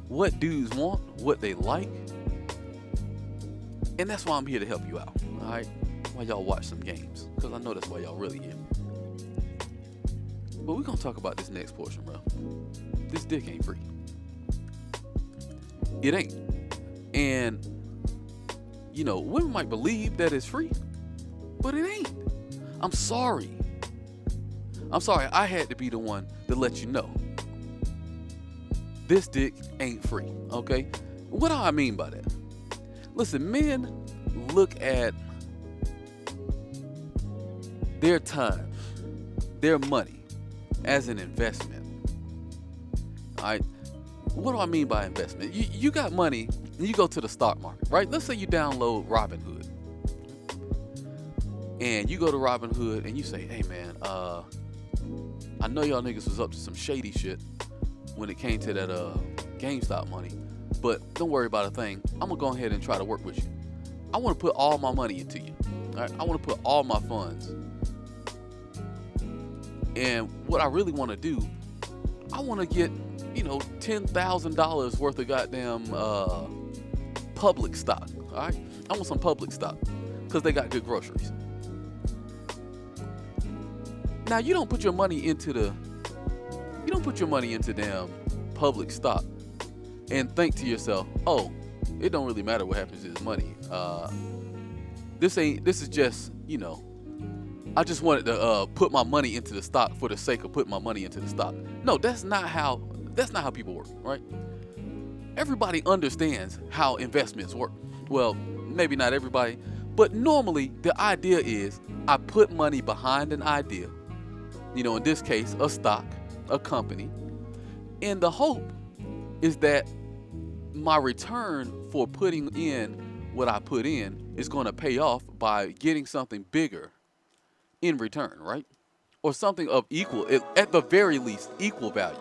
what dudes want, what they like. And that's why I'm here to help you out, all right? While y'all watch some games, because I know that's why y'all really here. But we're going to talk about this next portion, bro. This dick ain't free. It ain't. And, you know, women might believe that it's free, but it ain't. I'm sorry. I had to be the one to let you know. This dick ain't free, okay? What do I mean by that? Listen, men look at their time, their money, as an investment. All right, what do I mean by investment? You got money and you go to the stock market, right? Let's say you download Robinhood, and you go to Robinhood and you say, hey man, I know y'all niggas was up to some shady shit when it came to that GameStop money, but don't worry about a thing. I'm gonna go ahead and try to work with you. I want to put all my money into you. All right? I want to put all my funds. And what I really want to do, I want to get, $10,000 worth of goddamn public stock. All right, I want some public stock because they got good groceries. Now you don't put your money into damn public stock and think to yourself, oh, it don't really matter what happens to this money. This is just, I just wanted to put my money into the stock for the sake of putting my money into the stock. No, that's not how people work, right? Everybody understands how investments work. Well, maybe not everybody, but normally the idea is I put money behind an idea, in this case, a stock, a company, and the hope is that my return for putting in what I put in is going to pay off by getting something bigger in return, right? Or something of equal, at the very least, equal value.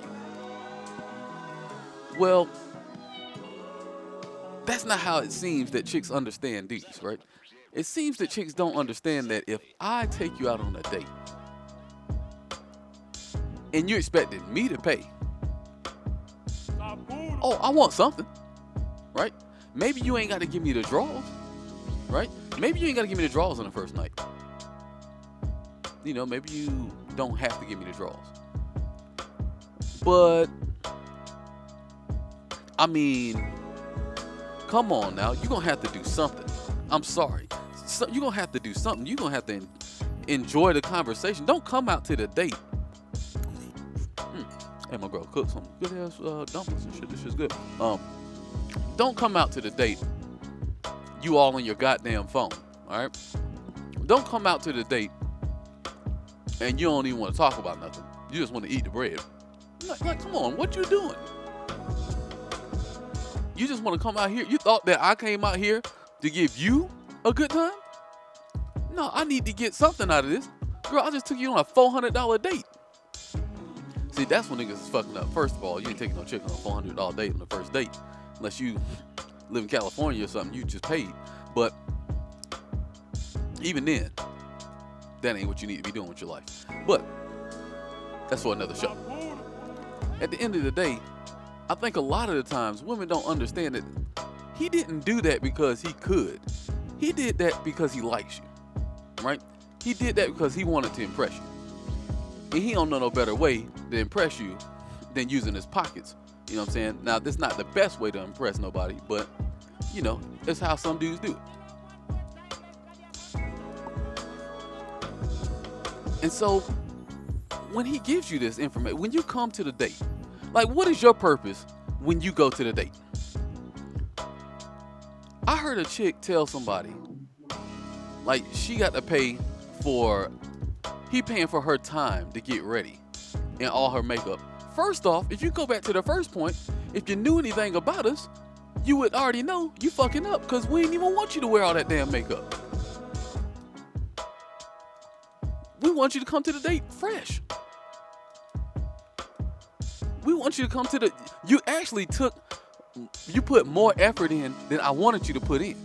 Well, that's not how it seems that chicks understand these, right? It seems that chicks don't understand that if I take you out on a date and you expected me to pay, oh, I want something, right? Maybe you ain't got to give me the draws, right? Maybe you ain't got to give me the draws on the first night. You know, maybe you don't have to give me the draws. But, I mean, come on now. You're going to have to do something. I'm sorry. So you're going to have to do something. You're going to have to enjoy the conversation. Don't come out to the date. Hey, my girl cooked some good ass dumplings and shit. This shit's good. Don't come out to the date. You all on your goddamn phone. All right. Don't come out to the date and you don't even want to talk about nothing. You just want to eat the bread. Like, come on, what you doing? You just want to come out here. You thought that I came out here to give you a good time? No, I need to get something out of this. Girl, I just took you on a $400 date. See, that's when niggas is fucking up. First of all, you ain't taking no chick on a $400 date on the first date. Unless you live in California or something, you just paid. But even then, that ain't what you need to be doing with your life. But that's for another show. At the end of the day, I think a lot of the times women don't understand that he didn't do that because he could. He did that because he likes you, right? He did that because he wanted to impress you. And he don't know no better way to impress you than using his pockets. You know what I'm saying? Now, this is not the best way to impress nobody, but, you know, it's how some dudes do it. And so, when he gives you this information, when you come to the date, like, what is your purpose when you go to the date? I heard a chick tell somebody, like, she got to pay for, he paying for her time to get ready and all her makeup. First off, if you go back to the first point, if you knew anything about us, you would already know you fucking up because we didn't even want you to wear all that damn makeup. We want you to come to the date fresh. We want you to come to the, you actually you put more effort in than I wanted you to put in.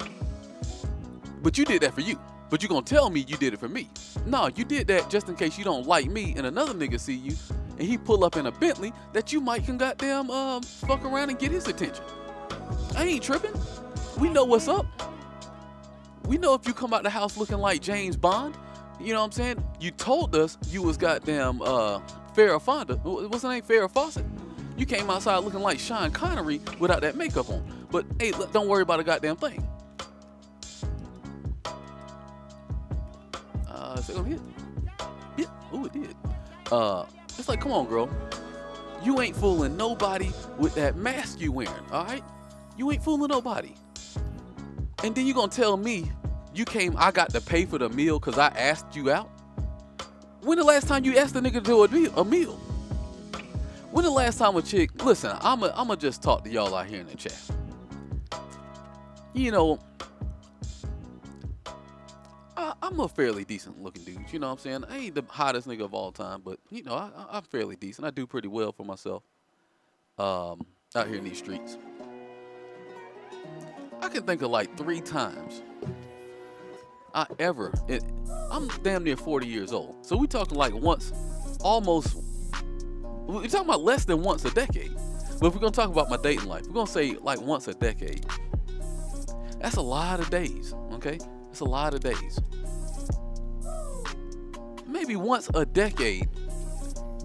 But you did that for you. But you're going to tell me you did it for me. No, you did that just in case you don't like me and another nigga see you and he pull up in a Bentley that you might can goddamn fuck around and get his attention. I ain't tripping. We know what's up. We know if you come out the house looking like James Bond, you know what I'm saying? You told us you was goddamn Farrah Fonda. What's her name? Farrah Fawcett. You came outside looking like Sean Connery without that makeup on. But hey, don't worry about a goddamn thing. Is it gonna hit? Yeah. Ooh, it did. It's like, come on, girl. You ain't fooling nobody with that mask you wearing, all right? You ain't fooling nobody. And then you gonna tell me you came, I got to pay for the meal because I asked you out? When the last time you asked a nigga to do a meal? When the last time a chick, listen, I'ma just talk to y'all out here in the chat. You know, I'm a fairly decent looking dude, you know what I'm saying? I ain't the hottest nigga of all time, but, you know, I'm fairly decent. I do pretty well for myself out here in these streets. I can think of like 3 times I'm damn near 40 years old. So we talking like once, almost, we're talking about less than once a decade. But if we're going to talk about my dating life, we're going to say like once a decade. That's a lot of days, okay? That's a lot of days. Maybe once a decade,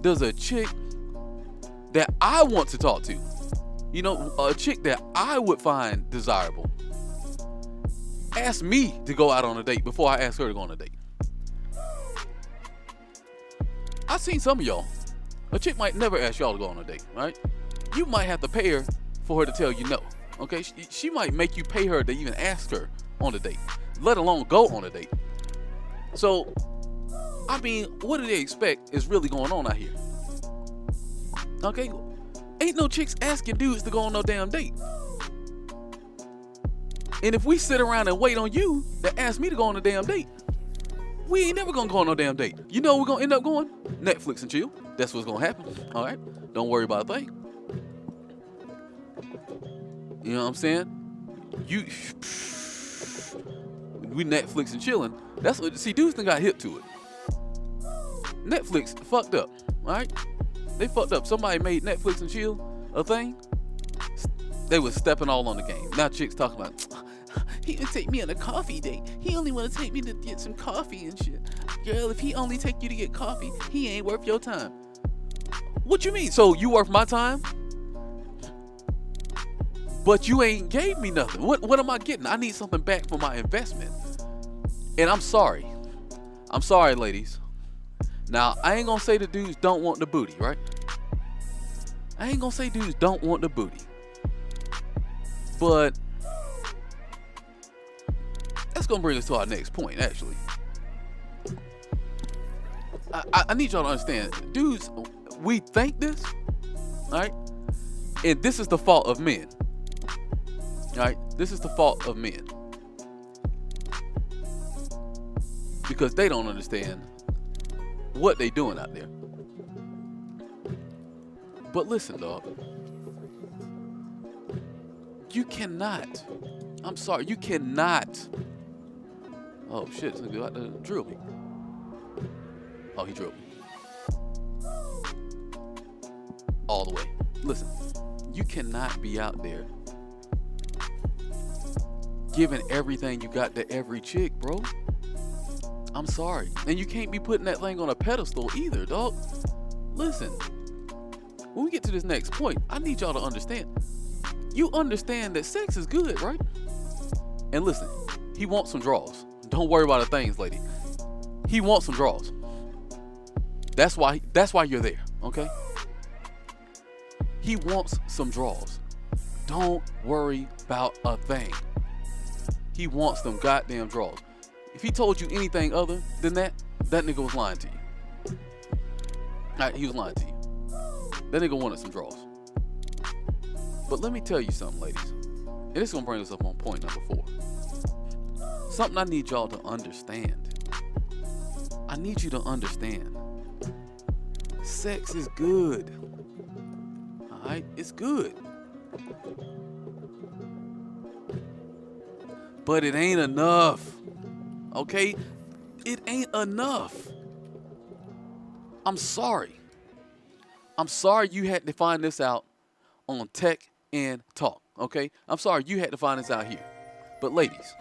does a chick that I want to talk to, you know, a chick that I would find desirable, ask me to go out on a date before I ask her to go on a date. I've seen some of y'all. A chick might never ask y'all to go on a date, right? You might have to pay her for her to tell you no, okay? She might make you pay her to even ask her on a date, let alone go on a date. So, I mean, what do they expect is really going on out here? Okay? Ain't no chicks asking dudes to go on no damn date. And if we sit around and wait on you to ask me to go on a damn date, we ain't never gonna go on no damn date. You know we're gonna end up going? Netflix and chill. That's what's gonna happen. All right? Don't worry about a thing. You know what I'm saying? we Netflix and chilling. That's what, see, dudes done got hip to it. Netflix fucked up, all right? They fucked up. Somebody made Netflix and chill a thing. They was stepping all on the game. Now chicks talking about, he didn't take me on a coffee date. He only want to take me to get some coffee and shit. Girl, if he only take you to get coffee, he ain't worth your time. What you mean? So you worth my time? But you ain't gave me nothing. What am I getting? I need something back for my investment. And I'm sorry. I'm sorry, ladies. Now, I ain't gonna say the dudes don't want the booty, right? I ain't gonna say dudes don't want the booty. But that's gonna bring us to our next point, actually. I need y'all to understand, dudes, we think this, all right? And this is the fault of men. All right? This is the fault of men. Because they don't understand what they doing out there. But listen, dog. You cannot. I'm sorry, you cannot. Oh shit, it's about to drill me. Oh, he drilled me. All the way. Listen, you cannot be out there giving everything you got to every chick, bro. I'm sorry. And you can't be putting that thing on a pedestal either, dog. Listen, when we get to this next point, I need y'all to understand. You understand that sex is good, right? And listen, he wants some draws. Don't worry about the things, lady. He wants some draws. That's why you're there, okay? He wants some draws. Don't worry about a thing. He wants them goddamn draws. If he told you anything other than that, that nigga was lying to you. Alright, he was lying to you. That nigga wanted some draws. But let me tell you something, ladies. And this is gonna bring us up on point number 4. Something I need y'all to understand. I need you to understand. Sex is good. Alright? It's good. But it ain't enough. Okay? It ain't enough. I'm sorry. I'm sorry you had to find this out on TEK and Talk. Okay? I'm sorry you had to find this out here. But ladies,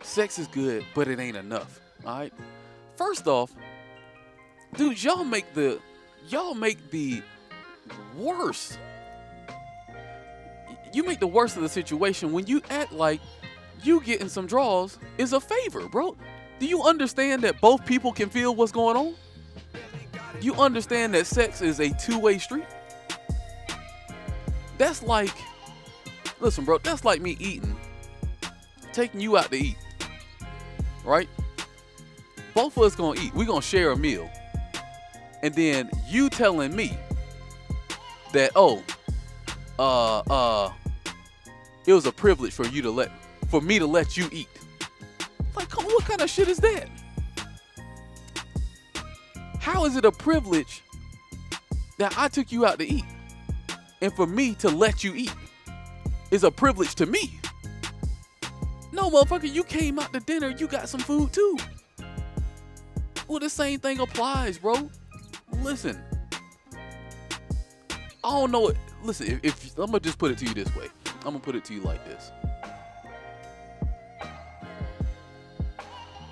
sex is good, but it ain't enough. Alright? First off, dude, y'all make the worst. You make the worst of the situation when you act like you getting some draws is a favor, bro. Do you understand that both people can feel what's going on? You understand that sex is a two-way street? That's like, listen, bro, that's like me taking you out to eat, right? Both of us gonna eat. We gonna share a meal. And then you telling me that, it was a privilege for me to let you eat. Like, come on, what kind of shit is that? How is it a privilege that I took you out to eat? And for me to let you eat is a privilege to me. No, motherfucker, you came out to dinner, you got some food too. Well, the same thing applies, bro. Listen, I don't know. Listen, if I'm gonna just put it to you this way. I'm gonna put it to you like this.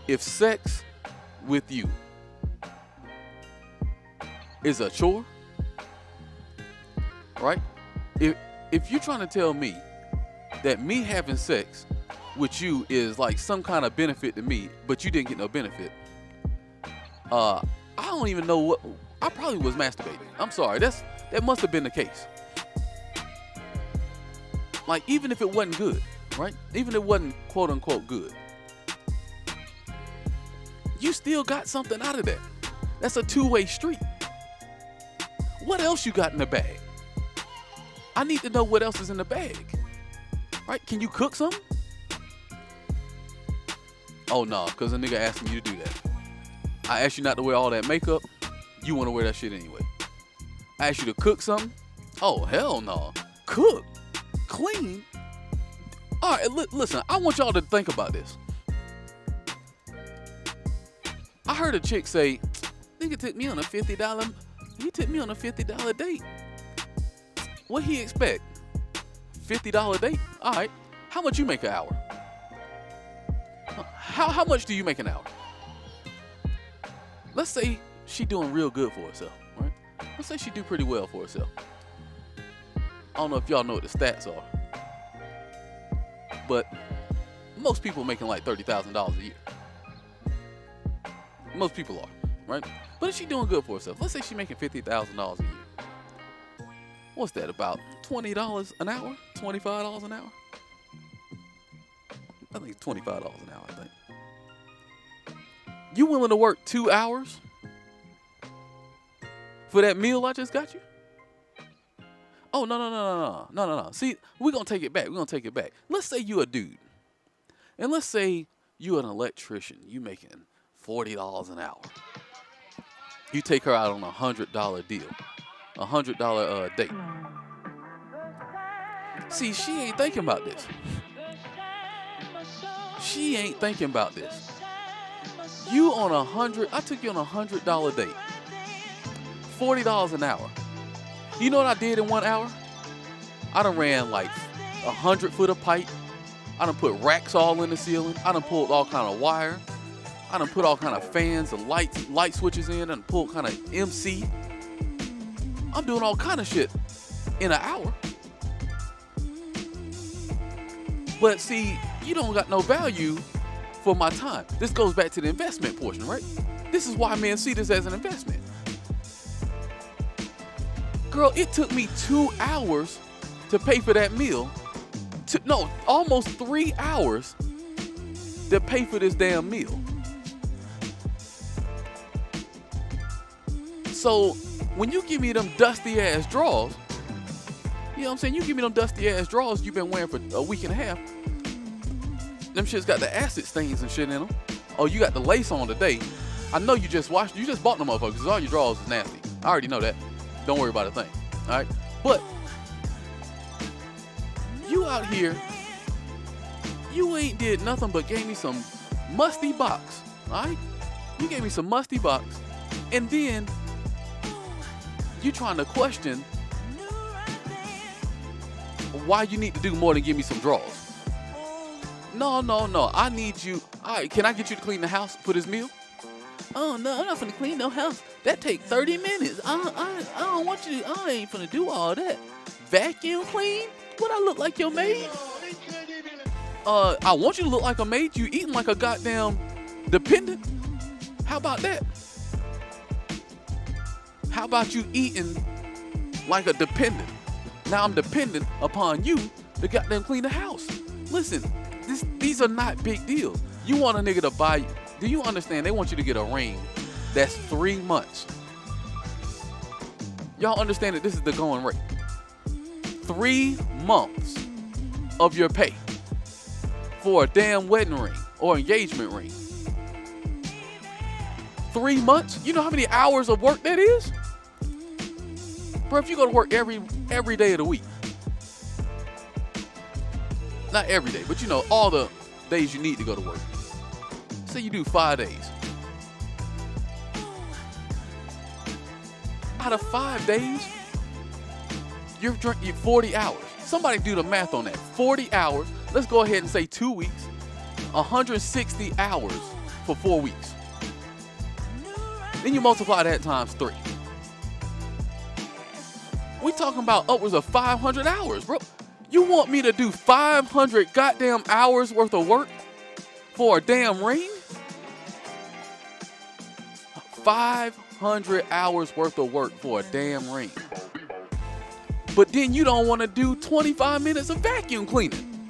If sex with you is a chore, right? If you're trying to tell me that me having sex with you is like some kind of benefit to me, but you didn't get no benefit, I don't even know what. I probably was masturbating. I'm sorry. That must have been the case. Like, even if it wasn't good, right? Even if it wasn't quote unquote good, you still got something out of that. That's a two-way street. What else you got in the bag? I need to know what else is in the bag. Right? Can you cook something? Oh no, because a nigga asked me to do that. I asked you not to wear all that makeup. You want to wear that shit anyway. I asked you to cook something. Oh, hell no. Cook? Clean? All right, listen, I want y'all to think about this. heard a chick say, nigga took me on a $50, he took me on a $50 date. What he expect? $50 date? All right. How much you make an hour? How much do you make an hour? Let's say she doing real good for herself, right? Let's say she do pretty well for herself. I don't know if y'all know what the stats are, but most people making like $30,000 a year. Most people are, right? But if she doing good for herself, let's say she making $50,000 a year. What's that, about $20 an hour? $25 an hour? I think it's $25 an hour, I think. You willing to work 2 hours for that meal I just got you? Oh, no. See, we're going to take it back. Let's say you a dude. And let's say you an electrician. You making $40 an hour. You take her out on a $100 deal. A $100 date. See, she ain't thinking about this. She ain't thinking about this. You on I took you on a $100 date. $40 an hour. You know what I did in 1 hour? I done ran like 100 foot of pipe. I done put racks all in the ceiling. I done pulled all kind of wire. I done put all kind of fans and light switches in and pulled kind of MC. I'm doing all kind of shit in an hour. But see, you don't got no value for my time. This goes back to the investment portion, right? This is why men see this as an investment. Girl, it took me 2 hours to pay for that meal. Almost 3 hours to pay for this damn meal. So when you give me them dusty ass drawers, you know what I'm saying? You give me them dusty ass drawers you've been wearing for a week and a half. Them shit's got the acid stains and shit in them. Oh, you got the lace on today. I know you just bought them motherfuckers because all your drawers is nasty. I already know that. Don't worry about a thing. All right? But you out here, you ain't did nothing but gave me some musty box. All right? You gave me some musty box. And then you trying to question why you need to do more than give me some drawers. No. I need you. All right, can I get you to clean the house for this meal? Oh, no, I'm not finna clean no house. That take 30 minutes. I don't want you to, I ain't finna do all that. Vacuum clean? What, I look like your maid? I want you to look like a maid. You eating like a goddamn dependent? How about that? How about you eating like a dependent? Now I'm dependent upon you to goddamn clean the house. Listen, these are not big deals. You want a nigga to buy you. Do you understand? They want you to get a ring that's 3 months. Y'all understand that this is the going rate. 3 months of your pay for a damn wedding ring or engagement ring. 3 months? You know how many hours of work that is? Bro, if you go to work every day of the week. Not every day, but you know, all the days you need to go to work. Say you do 5 days. Out of 5 days, you're drinking 40 hours. Somebody do the math on that. 40 hours. Let's go ahead and say 2 weeks. 160 hours for 4 weeks. Then you multiply that times 3. We talking about upwards of 500 hours, bro. You want me to do 500 goddamn hours worth of work for a damn ring? 500 hours worth of work for a damn ring. But then you don't want to do 25 minutes of vacuum cleaning.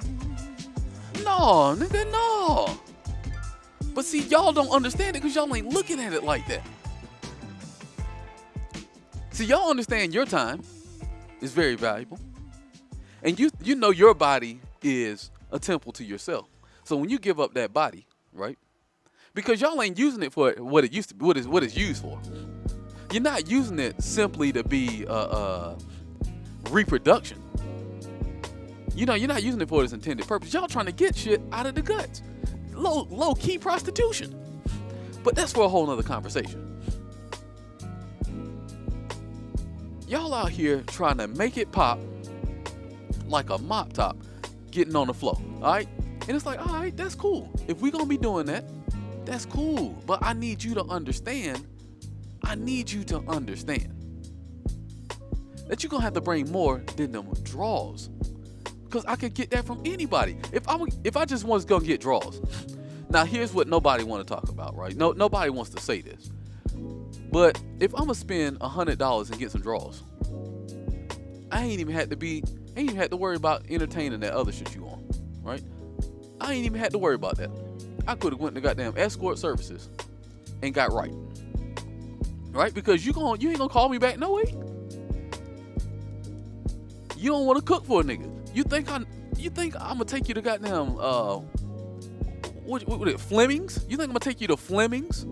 No, nigga, no. But see, y'all don't understand it because y'all ain't looking at it like that. See, y'all understand your time is very valuable. And you know your body is a temple to yourself. So when you give up that body, right? Because y'all ain't using it for what it used to, what it's used for. You're not using it simply to be reproduction. You know, you're not using it for its intended purpose. Y'all trying to get shit out of the guts. Low key prostitution. But that's for a whole nother conversation. Y'all out here trying to make it pop like a mop top getting on the floor, all right? And it's like, all right, that's cool. If we're going to be doing that, that's cool. But I need you to understand, that you're going to have to bring more than them draws. Because I could get that from anybody. If I just was going to get draws. Now, here's what nobody want to talk about, right? Nobody wants to say this. But if I'm going to spend $100 and get some draws, I ain't even had to worry about entertaining that other shit you on, right? I ain't even had to worry about that. I could have went to goddamn escort services and got right. Right? Because you ain't gonna call me back no way. You don't want to cook for a nigga. You think I'm gonna take you to goddamn Fleming's? You think I'm gonna take you to Fleming's?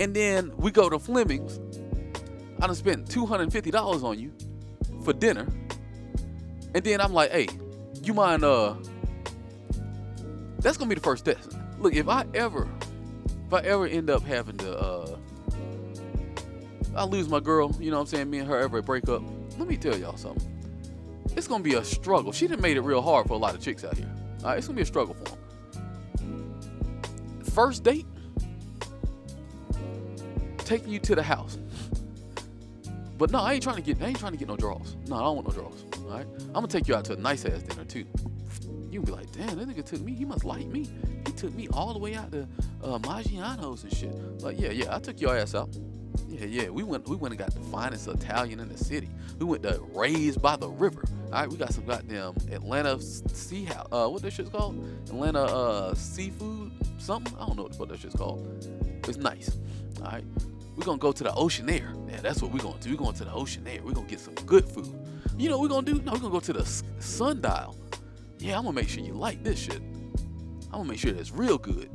And then we go to Fleming's. I done spent $250 on you for dinner. And then I'm like, hey, you mind that's gonna be the first test. Look, if I ever end up having to I lose my girl, you know what I'm saying, me and her ever break up, let me tell y'all something. It's gonna be a struggle. She done made it real hard for a lot of chicks out here. All right, it's gonna be a struggle for them. First date, taking you to the house. But no, I ain't trying to get no draws. No, I don't want no draws. All right, I'm gonna take you out to a nice ass dinner too. You can be like, damn, that nigga took me. He must like me. He took me all the way out to Maggiano's and shit. Like, yeah, I took your ass out. Yeah, we went and got the finest Italian in the city. We went to Raised by the River. All right, we got some goddamn Atlanta Sea House. What that shit's called? Atlanta Seafood something. I don't know what that shit's called. It's nice. All right, we're gonna go to the Oceanaire. Yeah, that's what we're gonna do. We're going to the Oceanaire. We're gonna get some good food. You know what we're gonna do? No, we're gonna go to the Sundial. Yeah, I'm gonna make sure you like this shit. I'm gonna make sure that's real good.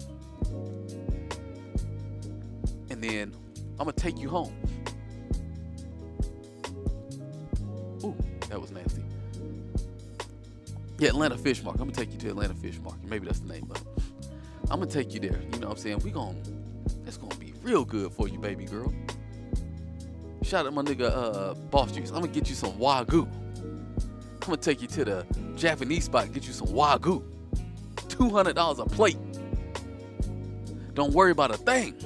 And then I'm gonna take you home. Ooh, that was nasty. Yeah, Atlanta Fish Market. I'm gonna take you to Atlanta Fish Market. Maybe that's the name of it. I'm gonna take you there. You know what I'm saying? It's gonna be real good for you, baby girl. Shout out my nigga Boss Juice. I'm gonna get you some Wagyu. I'm gonna take you to the Japanese spot and get you some Wagyu. $200 a plate. Don't worry about a thing.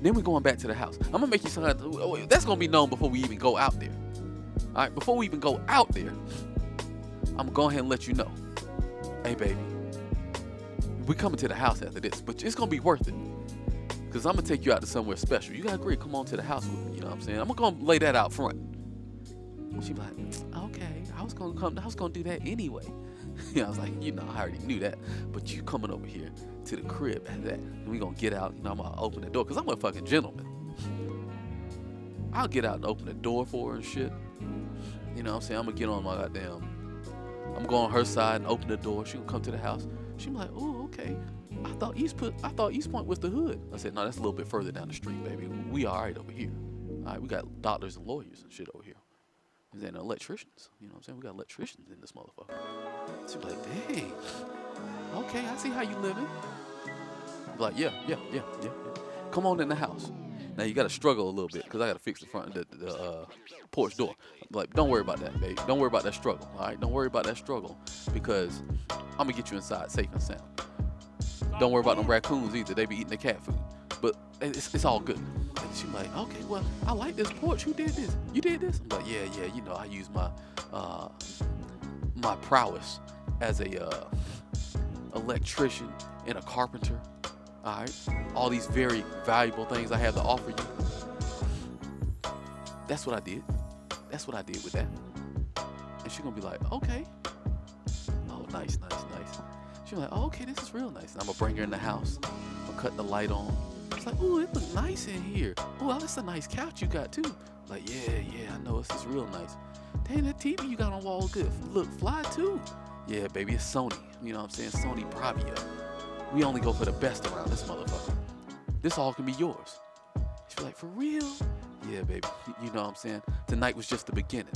Then we're going back to the house. I'm gonna make you something that's gonna be known before we even go out there. All right, before we even go out there, I'm gonna go ahead and let you know. Hey, baby, we coming to the house after this, but it's gonna be worth it. Cause I'm gonna take you out to somewhere special. You gotta agree, come on to the house with me. You know what I'm saying? I'm gonna lay that out front. She be like, okay, I was gonna do that anyway. I was like, I already knew that, but you coming over here to the crib at that, and we gonna get out. I'm gonna open the door, cause I'm a fucking gentleman. I'll get out and open the door for her and shit. You know what I'm saying? I'm gonna get on my goddamn. I'm going on her side and open the door. She gonna come to the house. She be like, oh, okay. I thought East Point was the hood. I said, no, that's a little bit further down the street, baby. We all right over here. All right, we got doctors and lawyers and shit over here. And then electricians. You know what I'm saying? We got electricians in this motherfucker. She be like, dang. Okay, I see how you living. I'm like, yeah. Come on in the house. Now you gotta struggle a little bit because I gotta fix the front of the porch door. I'm like, don't worry about that, babe. Don't worry about that struggle. All right, don't worry about that struggle because I'm gonna get you inside safe and sound. Don't worry about them raccoons either. They be eating the cat food, but it's all good. And she like, okay, well, I like this porch. Who did this? You did this? I'm like, yeah. I use my prowess as a electrician and a carpenter. All right, all these very valuable things I have to offer you. That's what I did. That's what I did with that. And she gonna be like, okay. Oh, nice. She like, oh, okay, this is real nice. And I'm gonna bring her in the house. I'm gonna cut the light on. It's like, ooh, it looks nice in here. Ooh, that's a nice couch you got too. Like, yeah, I know this is real nice. Dang, that TV you got on wall good. Look, fly too. Yeah, baby, it's Sony. You know what I'm saying? Sony Bravia. We only go for the best around this motherfucker. This all can be yours. She be like, for real? Yeah, baby. You know what I'm saying? Tonight was just the beginning.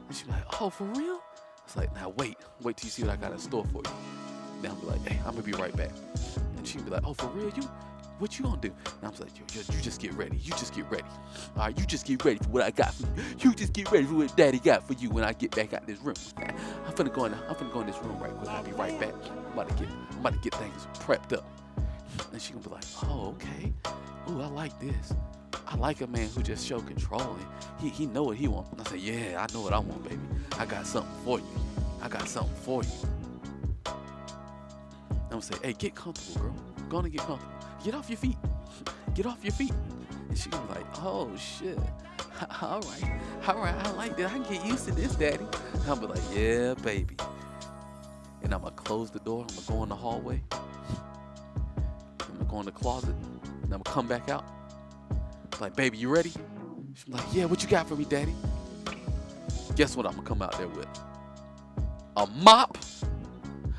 And she be like, oh, for real? It's like, now wait till you see what I got in store for you. Then I'll be like, hey, I'm gonna be right back. And she can be like, oh, for real, what you gonna do? And I'm like, yo, you just get ready. You just get ready. All right, you just get ready for what I got for you. You just get ready for what Daddy got for you when I get back out this room. I'm finna go in this room right quick. I'll be right back. I'm about to get things prepped up. And she gonna be like, oh, okay. Ooh, I like this. I like a man who just show control and he know what he wants. And I say, yeah, I know what I want, baby. I got something for you. I'm gonna say, hey, get comfortable, girl. Go on and get comfortable. Get off your feet. Get off your feet. And she gonna be like, oh shit. All right, I like that. I can get used to this, Daddy. And I'll be like, yeah, baby. And I'm gonna close the door. I'm gonna go in the hallway. I'm gonna go in the closet. And I'm gonna come back out. Like, baby, you ready? She's like, yeah, what you got for me, Daddy? Guess what I'm gonna come out there with? A mop.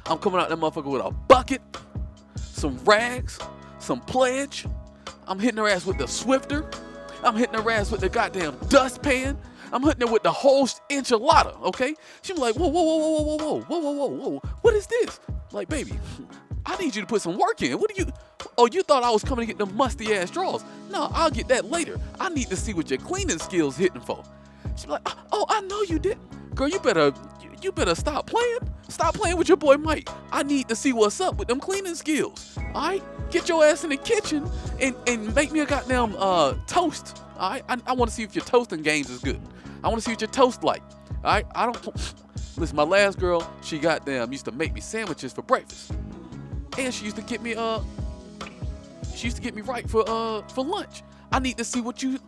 I'm coming out that motherfucker with a bucket, some rags, some pledge. I'm hitting her ass with the Swifter. I'm hitting her ass with the goddamn dustpan. I'm hitting her with the whole enchilada, okay? She be like, whoa. What is this? Like, baby, I need you to put some work in. You thought I was coming to get them musty ass drawers. No, I'll get that later. I need to see what your cleaning skills hitting for. She be like, oh, I know you did. Girl, you better stop playing. Stop playing with your boy Mike. I need to see what's up with them cleaning skills. All right? Get your ass in the kitchen and make me a goddamn toast. All right? I want to see if your toasting games is good. I want to see what your toast like. All right? Listen, my last girl, she goddamn used to make me sandwiches for breakfast. And she used to get me right for lunch. I need to see what you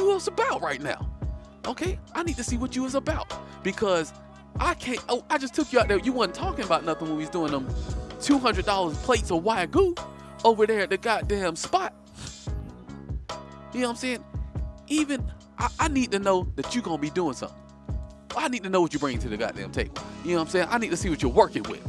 was about right now. Okay? I need to see what you was about because I can't. Oh, I just took you out there. You wasn't talking about nothing when we was doing them $200 plates of Wagyu over there at the goddamn spot. You know what I'm saying? Even I need to know that you gonna be doing something. I need to know what you bring to the goddamn table. You know what I'm saying? I need to see what you're working with.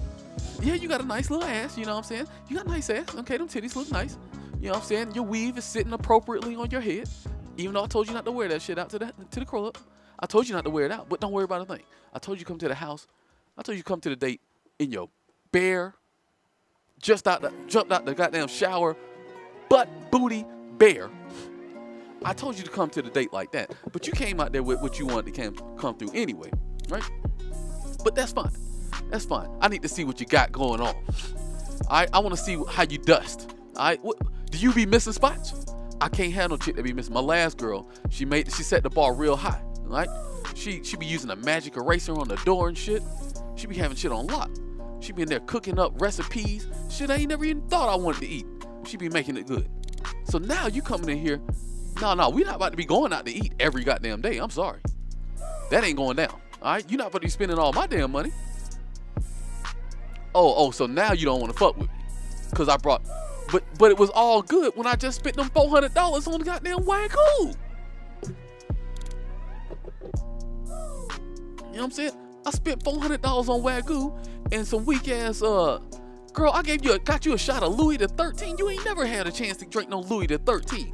Yeah, you got a nice little ass. You know what I'm saying? You got a nice ass. Okay, them titties look nice. You know what I'm saying? Your weave is sitting appropriately on your head. Even though I told you not to wear that shit out to the curl up. I told you not to wear it out, but don't worry about a thing. I told you come to the house. I told you come to the date in your bare, jumped out the goddamn shower, butt booty bare. I told you to come to the date like that, but you came out there with what you wanted to come through anyway, right? But that's fine. That's fine. I need to see what you got going on. I want to see how you dust. Do you be missing spots? I can't handle chick that be missing. My last girl, she set the bar real high, right? She be using a magic eraser on the door and shit. She be having shit on lock. She be in there cooking up recipes, shit I ain't never even thought I wanted to eat. She be making it good. So now you coming in here, no, we not about to be going out to eat every goddamn day. I'm sorry. That ain't going down, all right? You not about to be spending all my damn money. Oh, so now you don't want to fuck with me. Because I brought, but it was all good when I just spent them $400 on the goddamn Wagyu. You know what I'm saying? I spent $400 on Wagyu and some weak ass, girl, I got you a shot of Louis the 13. You ain't never had a chance to drink no Louis the 13.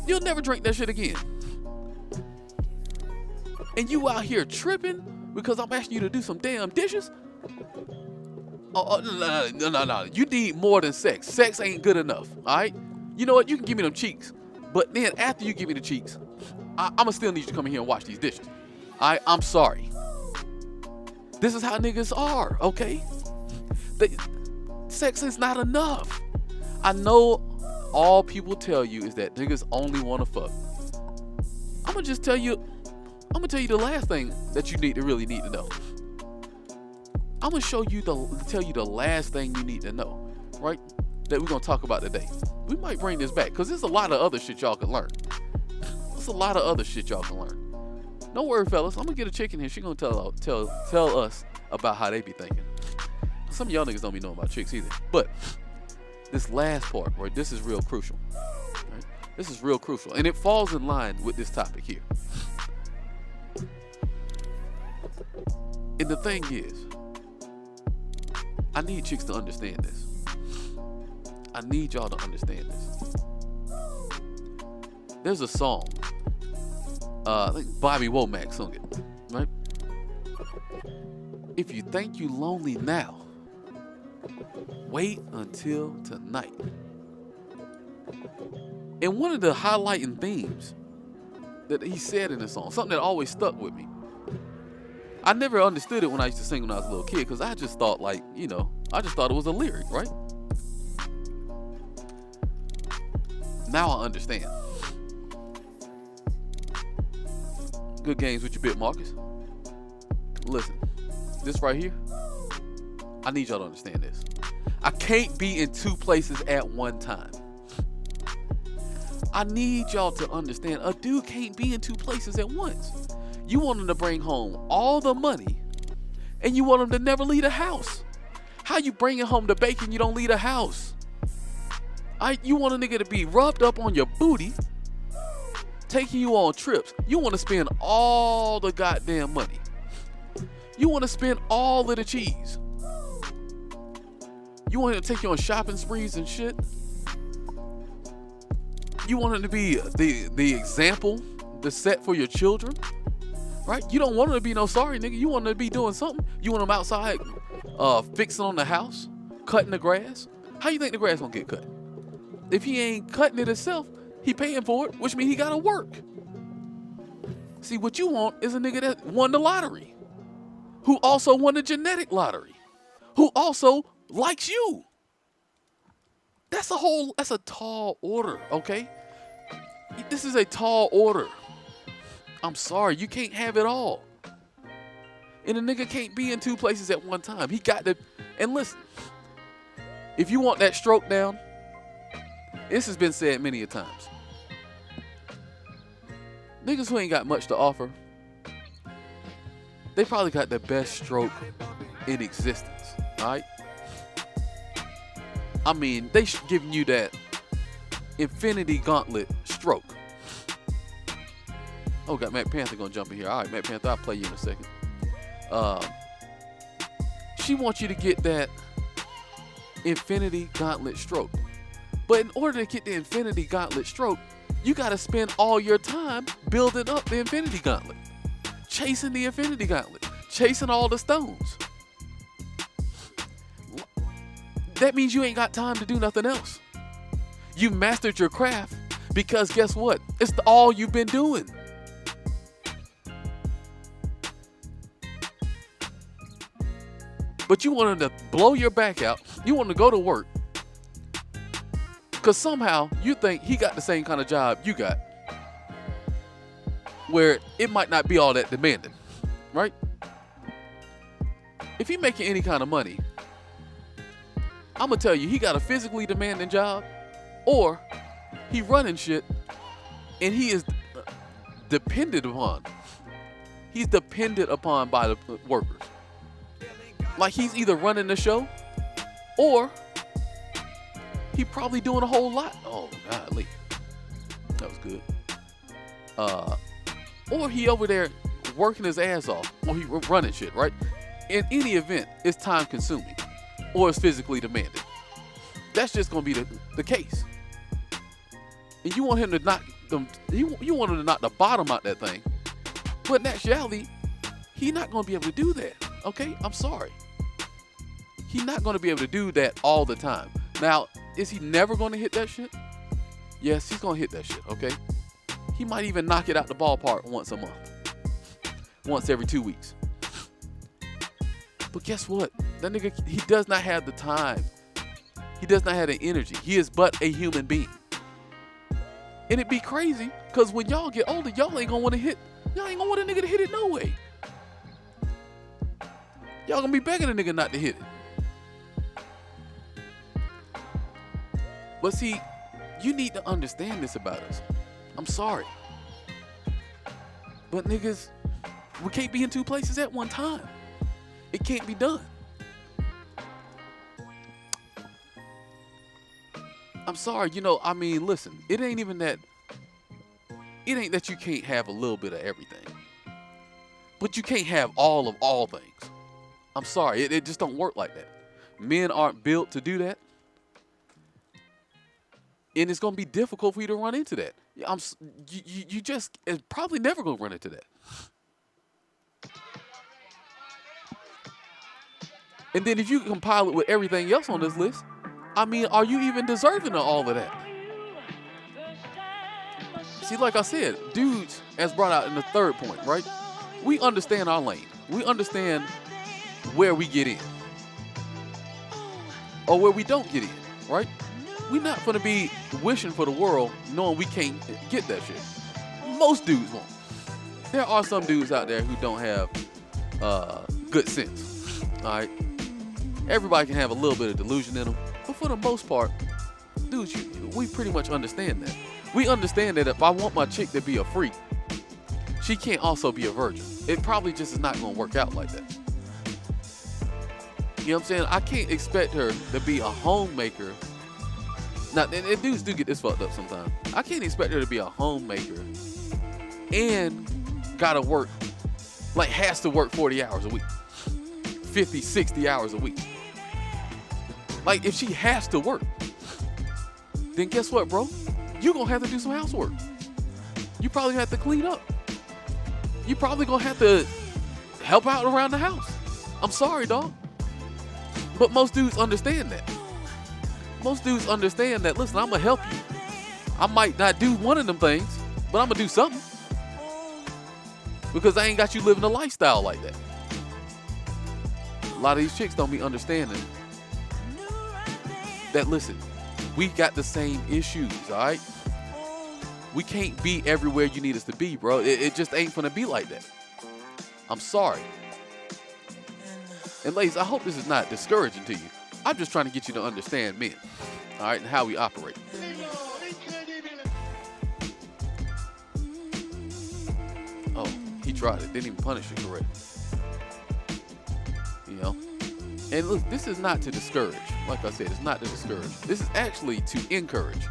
You'll never drink that shit again. And you out here tripping because I'm asking you to do some damn dishes? Oh, no. You need more than sex. Sex ain't good enough, all right? You know what? You can give me them cheeks. But then after you give me the cheeks, I'ma still need you to come in here and wash these dishes. All right? I'm sorry. This is how niggas are, okay? Sex is not enough. I know all people tell you is that niggas only want to fuck. I'm gonna tell you the last thing that you really need to know. I'm gonna tell you the last thing you need to know, right? That we're gonna talk about today. We might bring this back because there's a lot of other shit y'all can learn. Don't worry, fellas. I'm gonna get a chick in here. She gonna tell us about how they be thinking. Some of y'all niggas don't be knowing about chicks either. But this last part, right? This is real crucial. Right? This is real crucial, and it falls in line with this topic here. And the thing is, I need chicks to understand this. I need y'all to understand this. There's a song. I think Bobby Womack sung it, right? If you think you lonely now, Wait until tonight. And one of the highlighting themes that he said in the song, something that always stuck with me. I never understood it when I used to sing when I was a little kid, because I just thought, like, I just thought it was a lyric, right? Now I understand. Good games with your bit, Marcus. Listen, this right here, I need y'all to understand this. I can't be in two places at one time. I need y'all to understand, a dude can't be in two places at once. You want him to bring home all the money, and you want him to never leave the house. How you bringing home the bacon, you don't leave the house? You want a nigga to be rubbed up on your booty, taking you on trips. You want to spend all the goddamn money. You want to spend all of the cheese. You want him to take you on shopping sprees and shit. You want him to be the example, the set for your children, right? You don't want him to be no sorry nigga. You want him to be doing something. You want him outside fixing on the house, cutting the grass. How you think the grass gonna get cut? If he ain't cutting it himself, he paying for it, which means he gotta work. See, what you want is a nigga that won the lottery, who also won the genetic lottery, who also likes you. That's a tall order, okay? This is a tall order. I'm sorry, you can't have it all. And a nigga can't be in two places at one time. He got to, and listen, if you want that stroke down, this has been said many a times. Niggas who ain't got much to offer, they probably got the best stroke in existence, all right? I mean, they giving you that infinity gauntlet stroke. Oh, got Matt Panther gonna jump in here. All right, Matt Panther, I'll play you in a second. She wants you to get that infinity gauntlet stroke. But in order to get the infinity gauntlet stroke, you gotta spend all your time building up the infinity gauntlet. Chasing the infinity gauntlet. Chasing all the stones. That means you ain't got time to do nothing else. You mastered your craft because guess what? It's all you've been doing. But you want them to blow your back out. You want them to go to work. Because somehow you think he got the same kind of job you got. Where it might not be all that demanding. Right? If he making any kind of money, I'm going to tell you, he got a physically demanding job, or he running shit, and he is dependent upon. He's dependent upon by the workers. Like he's either running the show, or he probably doing a whole lot. Oh, golly. That was good. Or he over there working his ass off, or he running shit, right? In any event, it's time consuming. Or it's physically demanding. That's just gonna be the case. And you want him to knock them. You want him to knock the bottom out that thing. But in actuality, he's not gonna be able to do that. Okay, I'm sorry. He's not gonna be able to do that all the time. Now, is he never gonna hit that shit? Yes, he's gonna hit that shit. Okay. He might even knock it out the ballpark once a month, once every 2 weeks. But guess what? That nigga, he does not have the time. He does not have the energy. He is but a human being. And it'd be crazy, because when y'all get older, y'all ain't gonna want to hit. Y'all ain't gonna want a nigga to hit it no way. Y'all gonna be begging a nigga not to hit it. But see, you need to understand this about us. I'm sorry. But niggas, we can't be in two places at one time. It can't be done. I'm sorry, I mean, listen, it ain't that you can't have a little bit of everything. But you can't have all of all things. I'm sorry, it just don't work like that. Men aren't built to do that. And it's going to be difficult for you to run into that. You just probably never going to run into that. And then if you compile it with everything else on this list, I mean, are you even deserving of all of that? See, like I said, dudes, as brought out in the third point, right? We understand our lane. We understand where we get in or where we don't get in, right? We're not going to be wishing for the world knowing we can't get that shit. Most dudes won't. There are some dudes out there who don't have good sense, all right? Everybody can have a little bit of delusion in them, but for the most part, dudes, we pretty much understand that. We understand that if I want my chick to be a freak, she can't also be a virgin. It probably just is not going to work out like that. You know what I'm saying? I can't expect her to be a homemaker. Now, and dudes do get this fucked up sometimes. I can't expect her to be a homemaker and gotta work, like has to work 40 hours a week, 50, 60 hours a week. Like, if she has to work, then guess what, bro? You're gonna have to do some housework. You probably have to clean up. You probably gonna have to help out around the house. I'm sorry, dog. But most dudes understand that. Most dudes understand that, listen, I'm gonna help you. I might not do one of them things, but I'm gonna do something. Because I ain't got you living a lifestyle like that. A lot of these chicks don't be understanding that, listen, we got the same issues, all right? We can't be everywhere you need us to be, bro. It just ain't gonna be like that. I'm sorry. And ladies, I hope this is not discouraging to you. I'm just trying to get you to understand men, all right, and how we operate. Oh, he tried it. Didn't even punish it correctly. You know? And look, this is not to discourage. Like I said, it's not to discourage. This is actually to encourage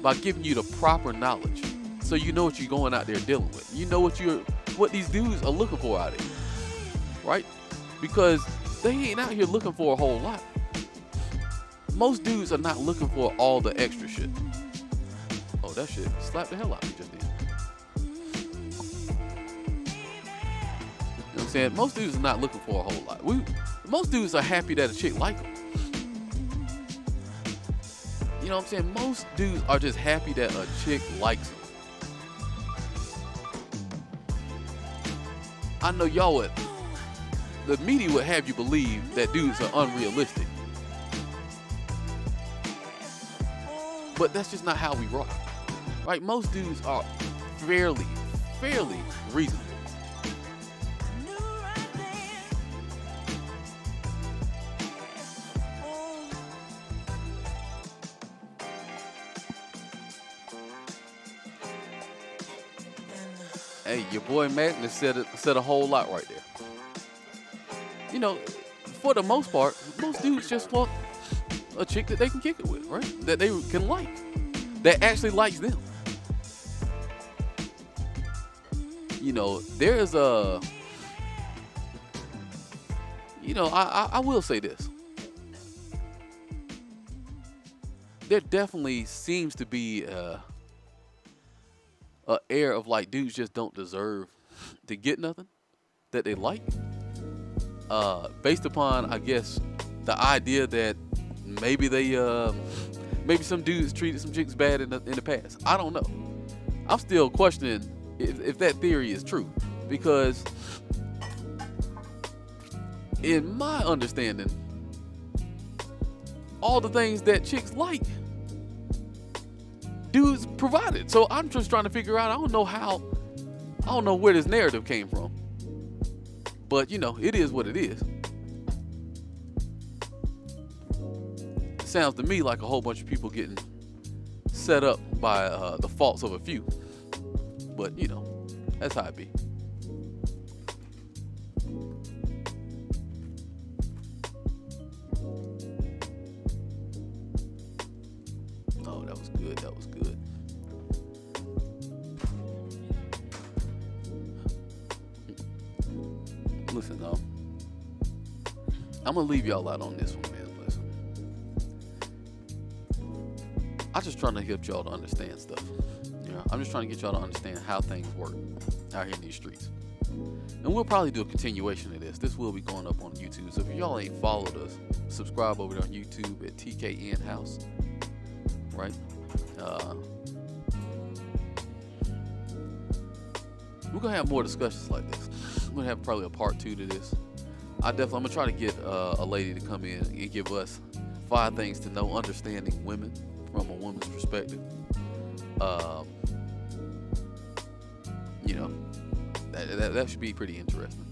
by giving you the proper knowledge so you know what you're going out there dealing with. You know what these dudes are looking for out here, right? Because they ain't out here looking for a whole lot. Most dudes are not looking for all the extra shit. Oh, that shit slapped the hell out of me just then. You know what I'm saying? Most dudes are not looking for a whole lot. Most dudes are happy that a chick like them. You know what I'm saying? Most dudes are just happy that a chick likes them. I know y'all would. The media would have you believe that dudes are unrealistic. But that's just not how we rock. Right? Most dudes are fairly reasonable. Hey, your boy Magnus said a whole lot right there. You know, for the most part, most dudes just want a chick that they can kick it with, right? That they can like. That actually likes them. You know, there's a... You know, I will say this. There definitely seems to be a air of like dudes just don't deserve to get nothing that they like. Based upon, I guess, the idea that maybe maybe some dudes treated some chicks bad in the past. I don't know. I'm still questioning if that theory is true, because in my understanding, all the things that chicks like, dudes provided. So I'm just trying to figure out, I don't know where this narrative came from. But, you know, it is what it is. It sounds to me like a whole bunch of people getting set up by the faults of a few. But, you know, that's how it be. Oh, that was good. That was good. Listen, though. I'm going to leave y'all out on this one, man. Listen. I'm just trying to help y'all to understand stuff. You know, I'm just trying to get y'all to understand how things work out here in these streets. And we'll probably do a continuation of this. This will be going up on YouTube. So if y'all ain't followed us, subscribe over there on YouTube at TK House. Right? We're gonna have more discussions like this. We're gonna have probably a part 2 to this. I'm gonna try to get a lady to come in and give us 5 things to know, understanding women from a woman's perspective. You know, that should be pretty interesting.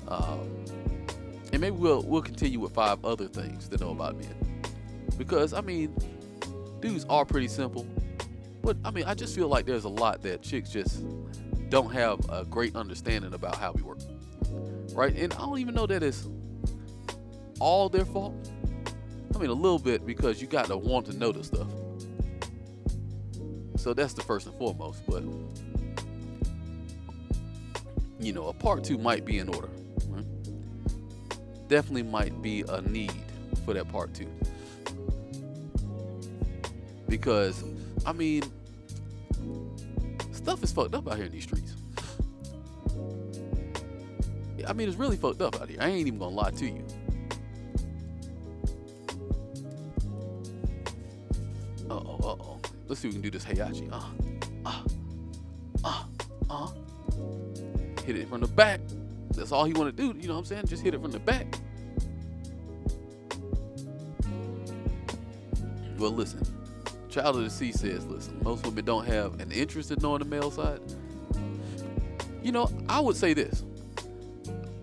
And maybe we'll continue with 5 other things to know about men, because I mean, dudes are pretty simple, but I mean, I just feel like there's a lot that chicks just don't have a great understanding about how we work, right? And I don't even know that it's all their fault. I mean, a little bit, because you got to want to know the stuff. So that's the first and foremost. But you know, a part 2 might be in order. Right? Definitely might be a need for that part 2, because I mean, stuff is fucked up out here in these streets. I mean, it's really fucked up out here. I ain't even gonna lie to you. Uh-oh. Let's see if we can do this Heihachi. Hit it from the back. That's all he want to do. You know what I'm saying? Just hit it from the back. Well, listen. Child of the Sea says, listen, most women don't have an interest in knowing the male side. You know, I would say this.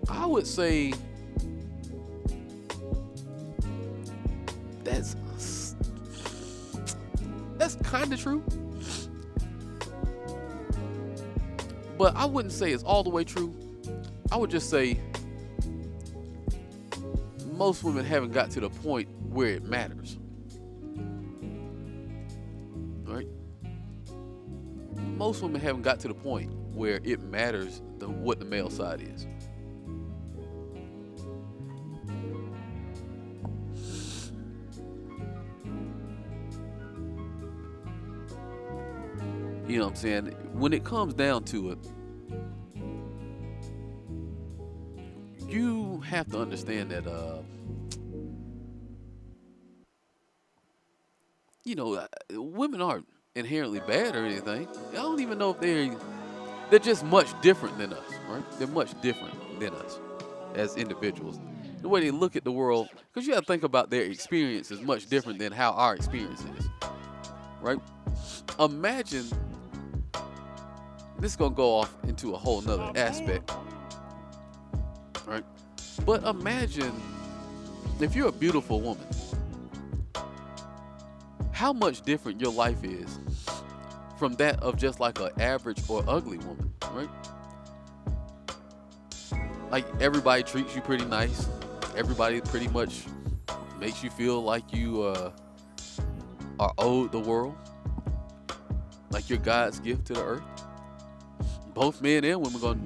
I would say that's kind of true. But I wouldn't say it's all the way true. I would just say most women haven't got to the point where it matters. Right? Most women haven't got to the point where it matters what the male side is. You know what I'm saying? When it comes down to it, you have to understand that, you know, women aren't inherently bad or anything. I don't even know if they're just much different than us, right? They're much different than us as individuals. The way they look at the world, because you got to think about their experience is much different than how our experience is, right? Imagine, this is going to go off into a whole nother aspect, right? But imagine if you're a beautiful woman, how much different your life is from that of just like an average or ugly woman, right? Like, everybody treats you pretty nice. Everybody pretty much makes you feel like you are owed the world, like you're God's gift to the earth. Both men and women gonna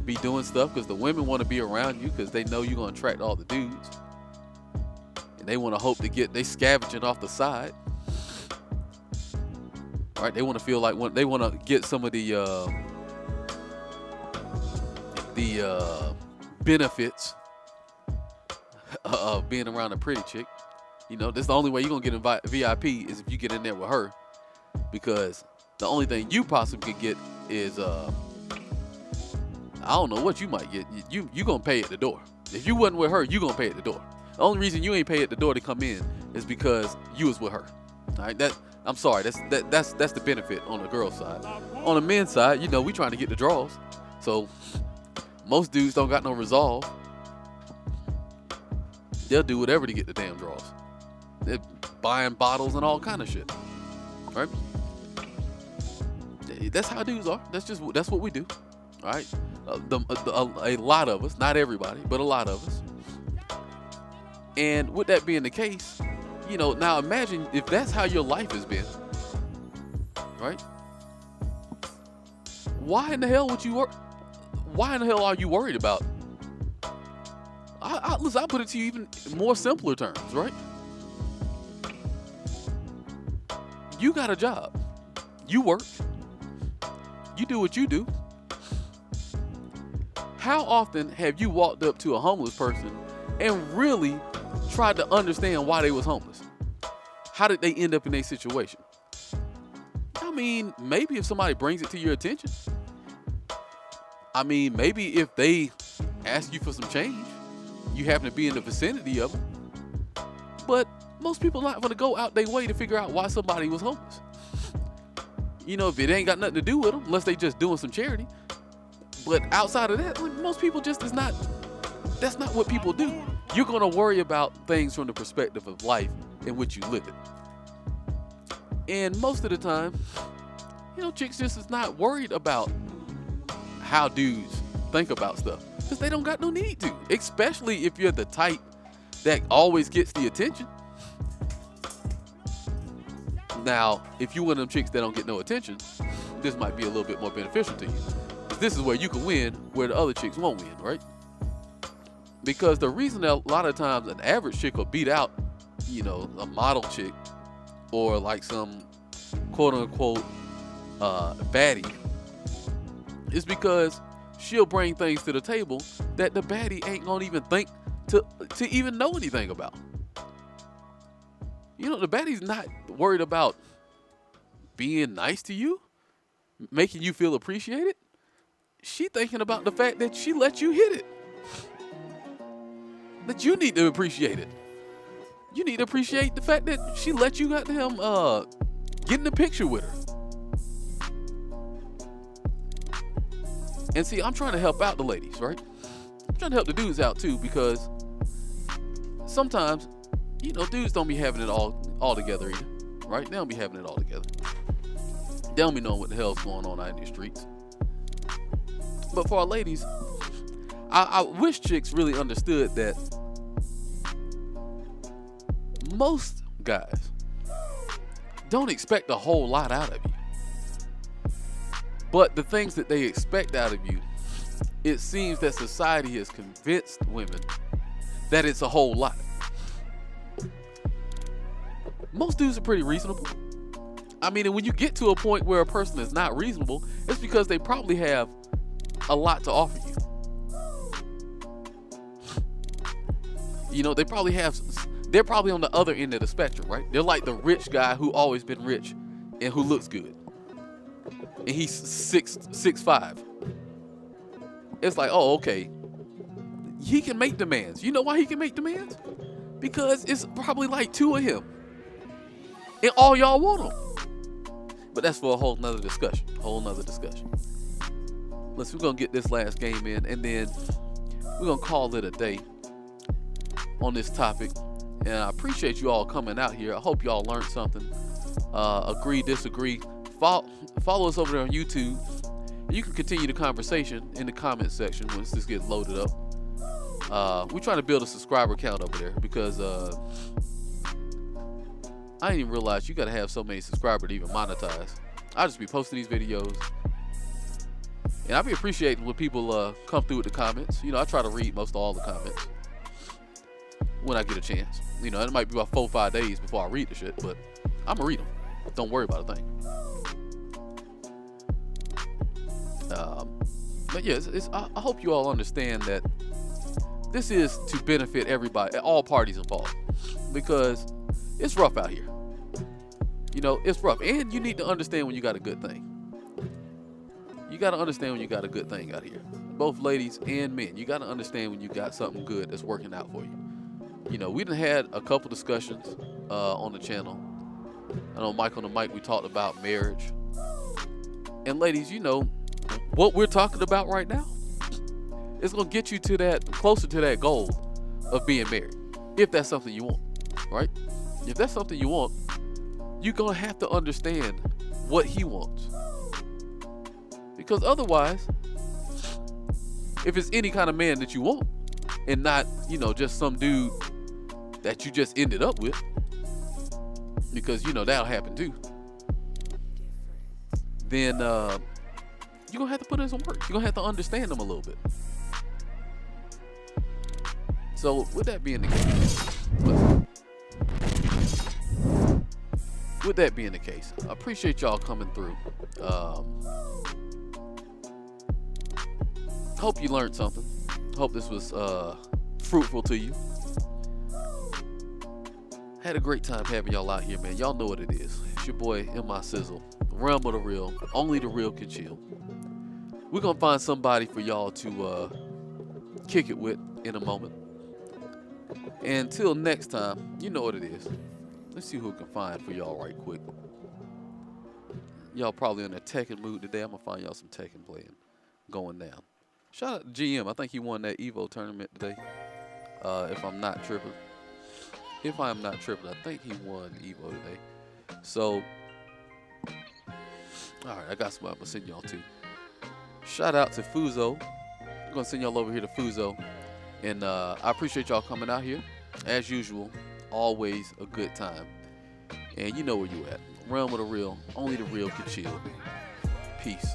be doing stuff because the women want to be around you because they know you're gonna attract all the dudes, and they want to hope to they scavenging off the side. All right, they want to feel like they want to get some of the benefits of being around a pretty chick. You know, this the only way you're gonna get VIP is if you get in there with her, because the only thing you possibly could get is I don't know what you might get. You gonna pay at the door. If you wasn't with her, you gonna pay at the door. The only reason you ain't pay at the door to come in is because you was with her. All right, I'm sorry. That's the benefit on the girl side. On the men's side, you know, we trying to get the draws. So most dudes don't got no resolve. They'll do whatever to get the damn draws. They're buying bottles and all kind of shit. Right? That's how dudes are. That's what we do. All right. A lot of us, not everybody, but a lot of us. And with that being the case, you know, now imagine if that's how your life has been, right? Why in the hell are you worried about? Listen, I'll put it to you even more simpler terms, right? You got a job. You work. You do what you do. How often have you walked up to a homeless person and really tried to understand why they was homeless? How did they end up in their situation? I mean, maybe if somebody brings it to your attention. I mean, maybe if they ask you for some change, you happen to be in the vicinity of them. But most people not going to go out their way to figure out why somebody was homeless. You know, if it ain't got nothing to do with them, unless they just doing some charity. But outside of that, most people just that's not what people do. You're going to worry about things from the perspective of life in which you live it. And most of the time, you know, chicks just is not worried about how dudes think about stuff because they don't got no need to, especially if you're the type that always gets the attention. Now, if you one of them chicks that don't get no attention, this might be a little bit more beneficial to you. This is where you can win where the other chicks won't win, right? Because the reason that a lot of times an average chick will beat out, you know, a model chick or like some quote unquote baddie is because she'll bring things to the table that the baddie ain't gonna even think to even know anything about. You know, the baddie's not worried about being nice to you, making you feel appreciated. She thinking about the fact that she let you hit it. That you need to appreciate it. You need to appreciate the fact that she let you get in the picture with her. And see, I'm trying to help out the ladies, right? I'm trying to help the dudes out too, because sometimes, you know, dudes don't be having it all together either, right? They don't be having it all together. They don't be knowing what the hell's going on out in these streets. But for our ladies, I wish chicks really understood that most guys don't expect a whole lot out of you. But the things that they expect out of you, it seems that society has convinced women that it's a whole lot. Most dudes are pretty reasonable. I mean, and when you get to a point where a person is not reasonable, it's because they probably have a lot to offer you. You know, they're probably on the other end of the spectrum, right? They're like the rich guy who always been rich and who looks good. And he's 6'5". It's like, oh, okay. He can make demands. You know why he can make demands? Because it's probably like two of him. And all y'all want him. But that's for a whole nother discussion. We're going to get this last game in, and then we're going to call it a day on this topic. And I appreciate you all coming out here. I hope y'all learned something. Agree, disagree. Follow us over there on YouTube. You can continue the conversation in the comment section once this gets loaded up. We're trying to build a subscriber count over there because I didn't even realize you got to have so many subscribers to even monetize. I just be posting these videos. And I be appreciating when people come through with the comments. You know, I try to read most of all the comments when I get a chance. You know, it might be about 4 or 5 days before I read the shit, but I'm going to read them. Don't worry about a thing. But yeah, I hope you all understand that this is to benefit everybody, all parties involved, because it's rough out here. You know, it's rough. And you need to understand when you got a good thing. You got to understand when you got a good thing out here. Both ladies and men. You got to understand when you got something good that's working out for you. You know, we done had a couple discussions on the channel. I know Mike on the mic, we talked about marriage. And ladies, you know, what we're talking about right now is going to get you to that, closer to that goal of being married. If that's something you want, right? If that's something you want, you're going to have to understand what he wants. Because otherwise, if it's any kind of man that you want and not, you know, just some dude that you just ended up with, because, you know, that'll happen too, then you're going to have to put in some work. You're going to have to understand them a little bit. So with that being the case, I appreciate y'all coming through. hope you learned something. Hope this was fruitful to you. Had a great time having y'all out here, man. Y'all know what it is. It's your boy, M.I. Sizzle. The realm of the real. Only the real can chill. We're going to find somebody for y'all to kick it with in a moment. And until next time, you know what it is. Let's see who we can find for y'all right quick. Y'all probably in a Tekken mood today. I'm going to find y'all some Tekken playing going down. Shout out to GM. I think he won that Evo tournament today. If I'm not tripping. If I am not tripping, I think he won Evo today. So, all right, I got somebody I'm going to send y'all to. Shout out to Fuzo. I'm going to send y'all over here to Fuzo. And I appreciate y'all coming out here. As usual, always a good time. And you know where you at. Realm of the real. Only the real can chill. Peace.